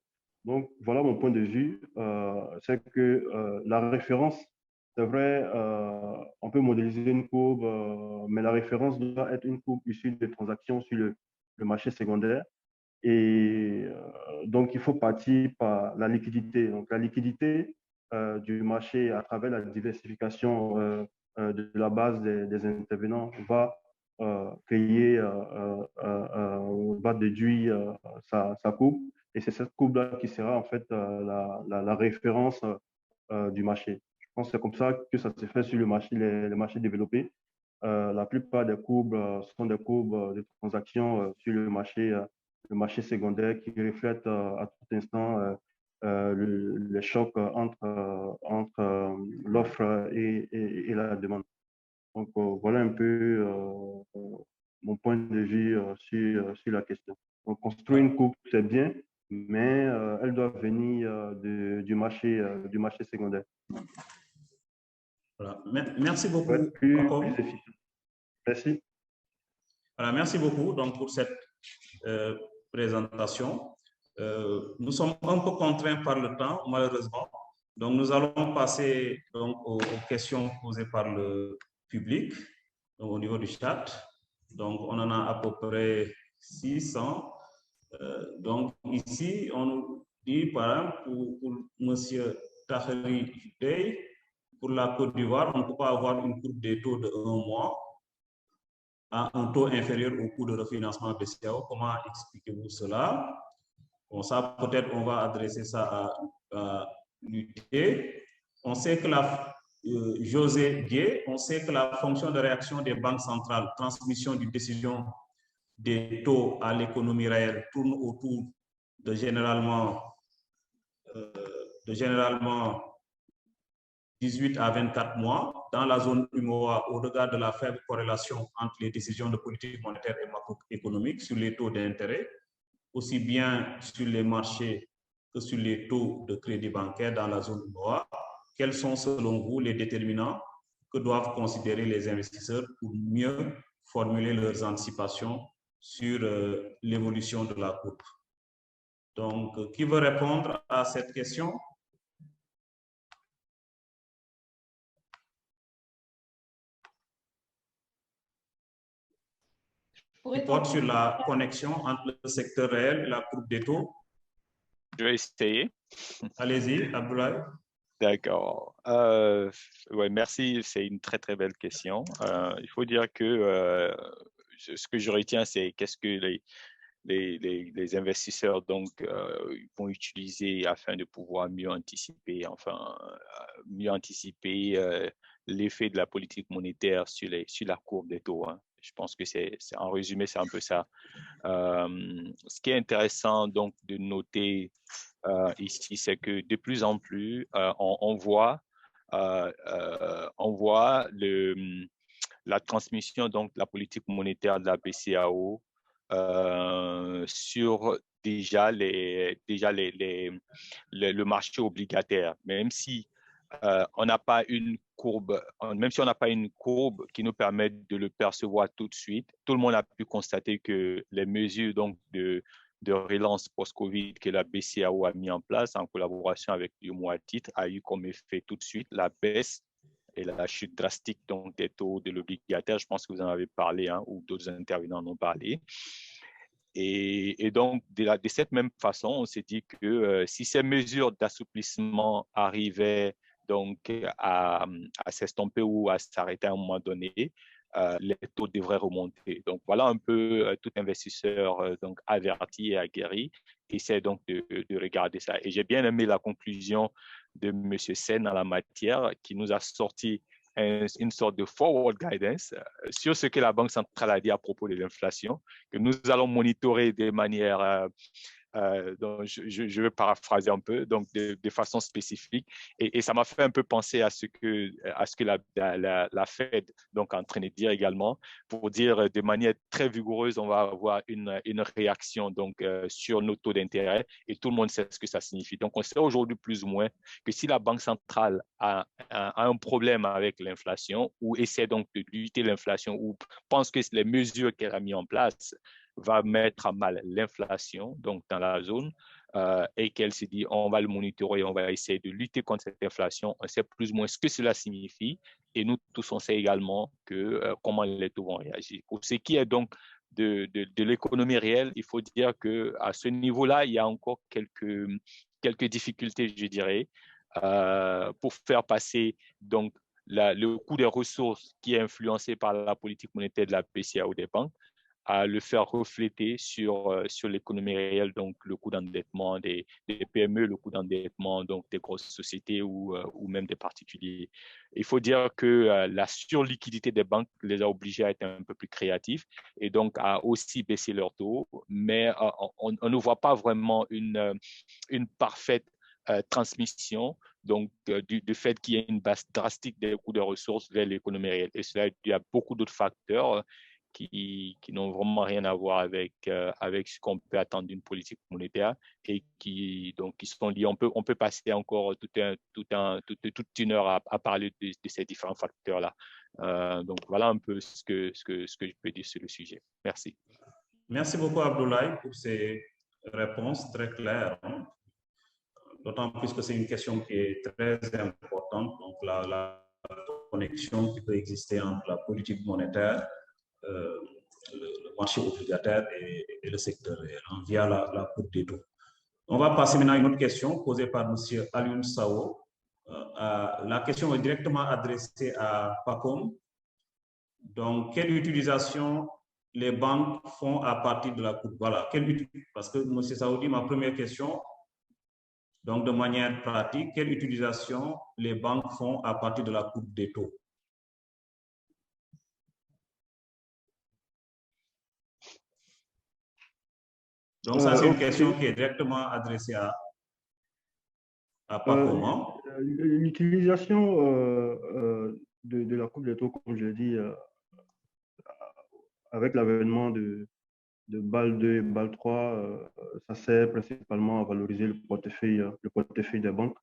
Donc, voilà mon point de vue. C'est que la référence, c'est vrai, on peut modéliser une courbe, mais la référence doit être une courbe issue de transactions sur le marché secondaire. Et donc, il faut partir par la liquidité. Donc, la liquidité du marché à travers la diversification de la base des intervenants va créer, va déduire sa courbe. Et c'est cette courbe-là qui sera en fait la référence du marché. Je pense que c'est comme ça que ça se fait sur les marchés développés. La plupart des courbes sont des courbes de transactions sur le marché secondaire qui reflètent à tout instant le choc entre l'offre et la demande. Donc, voilà un peu mon point de vue sur la question. Donc, construire une coupe, c'est bien, mais elle doit venir du marché secondaire. Voilà. Merci beaucoup, Ouais, plus Jacob. efficient. Merci. Voilà, merci beaucoup donc, pour cette présentation. Nous sommes un peu contraints par le temps, malheureusement. Donc, nous allons passer donc, aux questions posées par le public donc, au niveau du chat. Donc, on en a à peu près 600. Donc, ici, on nous dit, par exemple, pour M. Tahri Dey, pour la Côte d'Ivoire, on ne peut pas avoir une courbe des taux de 1 mois à un taux inférieur au coût de refinancement BCAO. Comment expliquez-vous cela? Bon, ça, peut-être, on va adresser ça à l'UT. On sait que José Gué, on sait que la fonction de réaction des banques centrales, transmission d'une décision des taux à l'économie réelle tourne autour de généralement 18 à 24 mois. Dans la zone UMOA, au regard de la faible corrélation entre les décisions de politique monétaire et macroéconomique sur les taux d'intérêt, aussi bien sur les marchés que sur les taux de crédit bancaire dans la zone UMOA, quels sont selon vous les déterminants que doivent considérer les investisseurs pour mieux formuler leurs anticipations sur l'évolution de la courbe? Donc, qui veut répondre à cette question? Qui porte sur la connexion entre le secteur réel et la courbe des taux. Je vais essayer. Allez-y, Abdoulaye. D'accord. Ouais, merci, c'est une très très belle question. Il faut dire que ce que je retiens, c'est qu'est-ce que les investisseurs donc vont utiliser afin de pouvoir mieux anticiper, l'effet de la politique monétaire sur la courbe des taux. Hein. Je pense que c'est en résumé, c'est un peu ça. Ce qui est intéressant donc de noter ici, c'est que de plus en plus, on voit la transmission donc de la politique monétaire de la BCAO sur le marché obligataire, même si on n'a pas une courbe, même si on n'a pas une courbe qui nous permet de le percevoir tout de suite, tout le monde a pu constater que les mesures donc de relance post-Covid que la BCAO a mis en place en collaboration avec l'UMOA à titre a eu comme effet tout de suite la baisse et la chute drastique donc, des taux de l'obligataire. Je pense que vous en avez parlé ou d'autres intervenants en ont parlé. Et donc, de cette même façon, on s'est dit que si ces mesures d'assouplissement arrivaient donc à s'estomper ou à s'arrêter à un moment donné, les taux devraient remonter. Donc, voilà un peu tout investisseur donc averti et aguerri essaie donc de regarder ça. Et j'ai bien aimé la conclusion de M. Sen en la matière qui nous a sorti une sorte de forward guidance sur ce que la Banque centrale a dit à propos de l'inflation, que nous allons monitorer de manière donc je vais paraphraser un peu, donc de façon spécifique. Et ça m'a fait un peu penser à ce que la Fed donc est en train de dire également, pour dire de manière très vigoureuse, on va avoir une réaction donc sur nos taux d'intérêt et tout le monde sait ce que ça signifie. Donc, on sait aujourd'hui plus ou moins que si la Banque centrale a un problème avec l'inflation ou essaie donc de lutter l'inflation ou pense que les mesures qu'elle a mises en place va mettre à mal l'inflation donc dans la zone et qu'elle s'est dit on va le monitorer, on va essayer de lutter contre cette inflation. On sait plus ou moins ce que cela signifie et nous tous on sait également comment les taux vont réagir. Pour ce qui est donc de l'économie réelle, il faut dire qu'à ce niveau-là, il y a encore quelques difficultés, je dirais, pour faire passer donc le coût des ressources qui est influencé par la politique monétaire de la BCAO des banques à le faire refléter sur l'économie réelle, donc le coût d'endettement des PME, le coût d'endettement donc des grosses sociétés ou même des particuliers. Il faut dire que la surliquidité des banques les a obligés à être un peu plus créatifs et donc à aussi baisser leurs taux, mais on ne voit pas vraiment une parfaite transmission, donc du fait qu'il y ait une baisse drastique des coûts de ressources vers l'économie réelle. Et cela, il y a beaucoup d'autres facteurs qui n'ont vraiment rien à voir avec ce qu'on peut attendre d'une politique monétaire et qui sont liés. On peut passer encore toute une heure à parler de ces différents facteurs-là. Donc, voilà un peu ce que je peux dire sur le sujet. Merci. Merci beaucoup, Abdoulaye, pour ces réponses très claires. D'autant plus que c'est une question qui est très importante. Donc, la connexion qui peut exister entre la politique monétaire, le marché obligataire et le secteur réel via la courbe des taux. On va passer maintenant à une autre question posée par M. Alioune Sao. La question est directement adressée à Pacom. Donc, quelle utilisation les banques font à partir de la courbe? Voilà, parce que M. Saoudi, ma première question, donc de manière pratique, quelle utilisation les banques font à partir de la courbe des taux? Donc, ça, c'est une question qui est directement adressée à Pacom. L'utilisation de la courbe des taux, comme je l'ai dit, avec l'avènement de BAL 2 et BAL 3, ça sert principalement à valoriser le portefeuille des banques.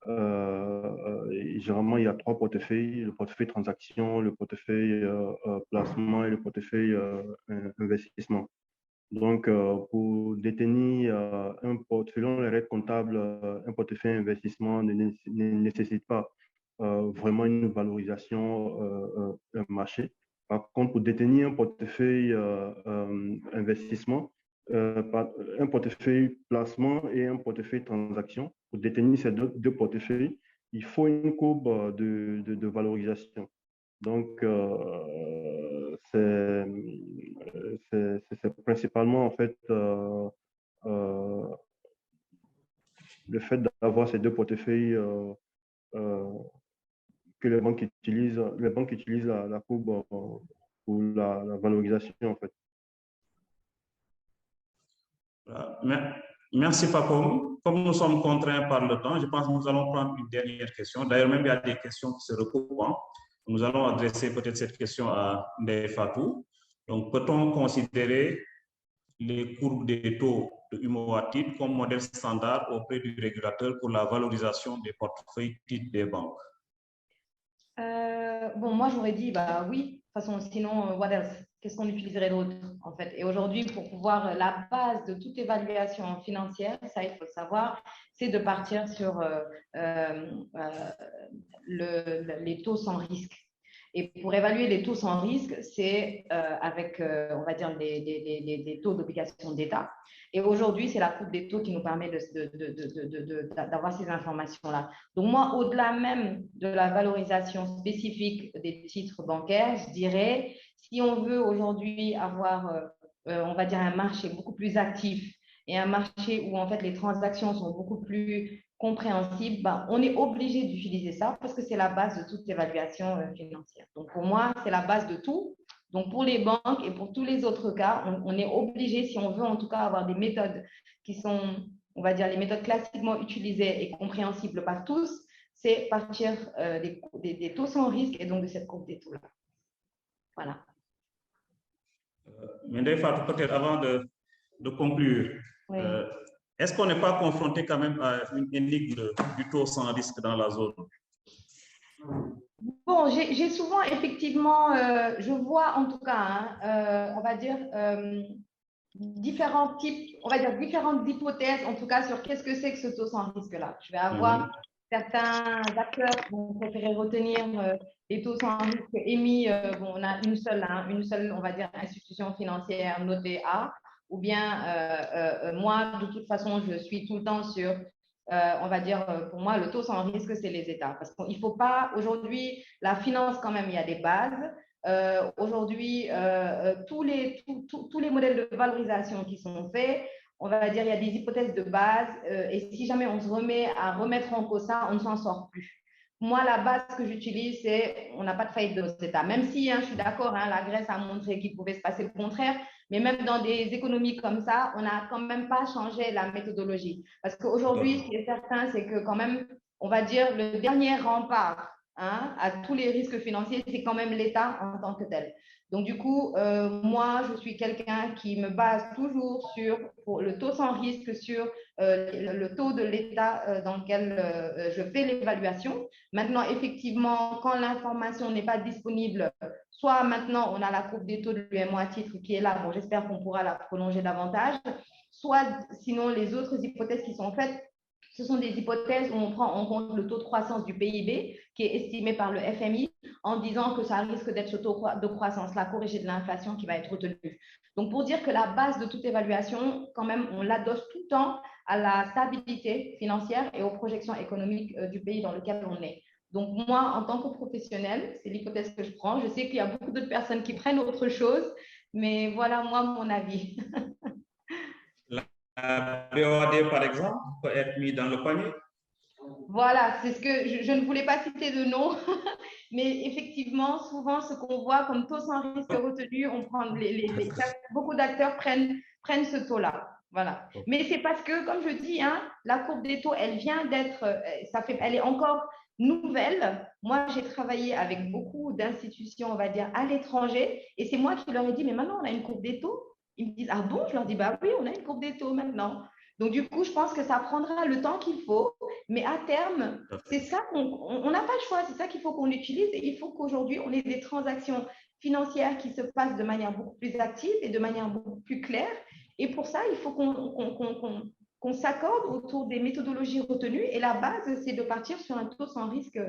Généralement, il y a 3 portefeuilles: le portefeuille transaction, le portefeuille placement et le portefeuille investissement. Donc, pour détenir selon les règles comptables, un portefeuille investissement ne nécessite pas vraiment une valorisation marché. Par contre, pour détenir un portefeuille investissement, un portefeuille placement et un portefeuille transaction, pour détenir ces deux portefeuilles, il faut une courbe de valorisation. Donc, c'est principalement en fait le fait d'avoir ces deux portefeuilles que les banques utilisent la courbe pour la valorisation en fait. Merci Pacom. Comme nous sommes contraints par le temps, je pense que nous allons prendre une dernière question. D'ailleurs, même il y a des questions qui se recoupent. Nous allons adresser peut-être cette question à Ndeye Fatou. Donc, peut-on considérer les courbes des taux de UMOA-TIT comme modèle standard auprès du régulateur pour la valorisation des portefeuilles titres des banques? Bon, moi, j'aurais dit, bah oui, de toute façon, sinon, what else? Qu'est-ce qu'on utiliserait d'autre, en fait? Et aujourd'hui, pour pouvoir, la base de toute évaluation financière, ça, il faut le savoir, c'est de partir sur les taux sans risque. Et pour évaluer les taux sans risque, c'est avec, on va dire, des taux d'obligation d'État. Et aujourd'hui, c'est la courbe des taux qui nous permet d'avoir ces informations-là. Donc moi, au-delà même de la valorisation spécifique des titres bancaires, je dirais, si on veut aujourd'hui avoir, on va dire, un marché beaucoup plus actif et un marché où en fait les transactions sont beaucoup plus compréhensible, ben, on est obligé d'utiliser ça parce que c'est la base de toute évaluation financière. Donc, pour moi, c'est la base de tout. Donc, pour les banques et pour tous les autres cas, on est obligé, si on veut en tout cas avoir des méthodes qui sont, on va dire, les méthodes classiquement utilisées et compréhensibles par tous, c'est partir des taux sans risque et donc de cette courbe des taux-là. Voilà. Mais Ndeye Fatou, peut-être avant de conclure, oui. Est-ce qu'on n'est pas confronté quand même à une énigme du taux sans risque dans la zone? Bon, j'ai souvent, effectivement, je vois en tout cas, on va dire, différents types, on va dire différentes hypothèses, en tout cas, sur qu'est-ce que c'est que ce taux sans risque-là. Je vais avoir certains acteurs qui vont préférer retenir les taux sans risque émis. Bon, on a une seule, on va dire, institution financière notée A. Ou bien, moi, de toute façon, je suis tout le temps sur, on va dire, pour moi, le taux sans risque, c'est les États. Parce qu'il ne faut pas, aujourd'hui, la finance, quand même, il y a des bases. Aujourd'hui, tous les modèles de valorisation qui sont faits, on va dire, il y a des hypothèses de base. Et si jamais on se remet à remettre en cause ça, on ne s'en sort plus. moi, la base que j'utilise, c'est on n'a pas de faillite de nos États. Même si, je suis d'accord, la Grèce a montré qu'il pouvait se passer le contraire, mais même dans des économies comme ça, on n'a quand même pas changé la méthodologie. Parce qu'aujourd'hui, ce qui est certain, c'est que quand même, on va dire, le dernier rempart à tous les risques financiers, c'est quand même l'État en tant que tel. Donc, du coup, moi, je suis quelqu'un qui me base toujours sur le taux sans risque, sur le taux de l'État dans lequel je fais l'évaluation. Maintenant, effectivement, quand l'information n'est pas disponible, soit maintenant on a la courbe des taux de l'UMOA titre qui est là, bon, j'espère qu'on pourra la prolonger davantage, soit sinon les autres hypothèses qui sont faites, ce sont des hypothèses où on prend en compte le taux de croissance du PIB qui est estimé par le FMI en disant que ça risque d'être ce taux de croissance-là corrigé de l'inflation qui va être retenu. Donc, pour dire que la base de toute évaluation, quand même, on l'adosse tout le temps à la stabilité financière et aux projections économiques du pays dans lequel on est. Donc, moi, en tant que professionnel, c'est l'hypothèse que je prends. Je sais qu'il y a beaucoup d'autres personnes qui prennent autre chose, mais voilà, moi, mon avis. La BOAD, par exemple, peut être mise dans le panier. Voilà, c'est ce que je ne voulais pas citer de nom, mais effectivement, souvent, ce qu'on voit comme taux sans risque retenu, on prend beaucoup d'acteurs prennent ce taux-là. Voilà. Mais c'est parce que, comme je dis, la courbe des taux, elle vient d'être, elle est encore nouvelle. Moi, j'ai travaillé avec beaucoup d'institutions, on va dire, à l'étranger, et c'est moi qui leur ai dit, mais maintenant, on a une courbe des taux. Ils me disent, ah bon? Je leur dis, bah oui, on a une courbe des taux maintenant. Donc, du coup, je pense que ça prendra le temps qu'il faut, mais à terme, c'est ça on n'a pas le choix, c'est ça qu'il faut qu'on utilise, et il faut qu'aujourd'hui, on ait des transactions financières qui se passent de manière beaucoup plus active et de manière beaucoup plus claire. Et pour ça, il faut qu'on s'accorde autour des méthodologies retenues. Et la base, c'est de partir sur un taux sans risque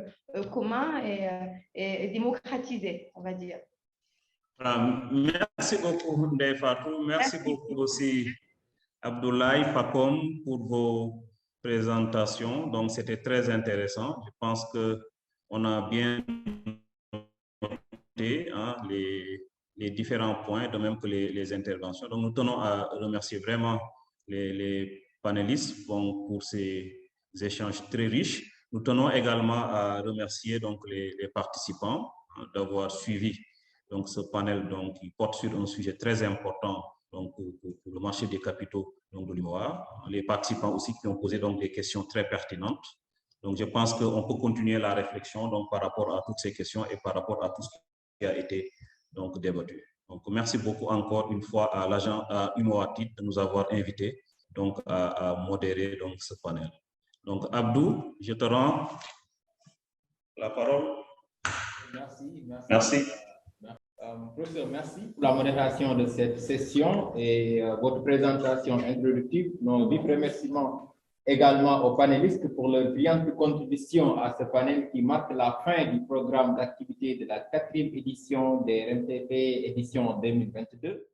commun et démocratisé, on va dire. Voilà. Merci beaucoup, Ndeye Fatou. Merci beaucoup aussi, Abdoulaye Pacom, pour vos présentations. Donc, c'était très intéressant. Je pense qu'on a bien noté les différents points, de même que les interventions. Donc, nous tenons à remercier vraiment les panélistes pour ces échanges très riches. Nous tenons également à remercier donc, les participants d'avoir suivi donc, ce panel donc, qui porte sur un sujet très important donc, pour le marché des capitaux donc, de l'UMOA. Les participants aussi qui ont posé donc, des questions très pertinentes. Donc, je pense qu'on peut continuer la réflexion donc, par rapport à toutes ces questions et par rapport à tout ce qui a été donc, débattu. Donc, merci beaucoup encore une fois à l'agent UMOA TIT de nous avoir invités donc, à modérer donc, ce panel. Donc, Abdou, je te rends la parole. Merci. Professeur, merci pour la modération de cette session et votre présentation introductive. Nos vifs remerciements également aux panélistes pour leur brillante contribution à ce panel qui marque la fin du programme d'activité de la 4e édition des RMTP édition 2022.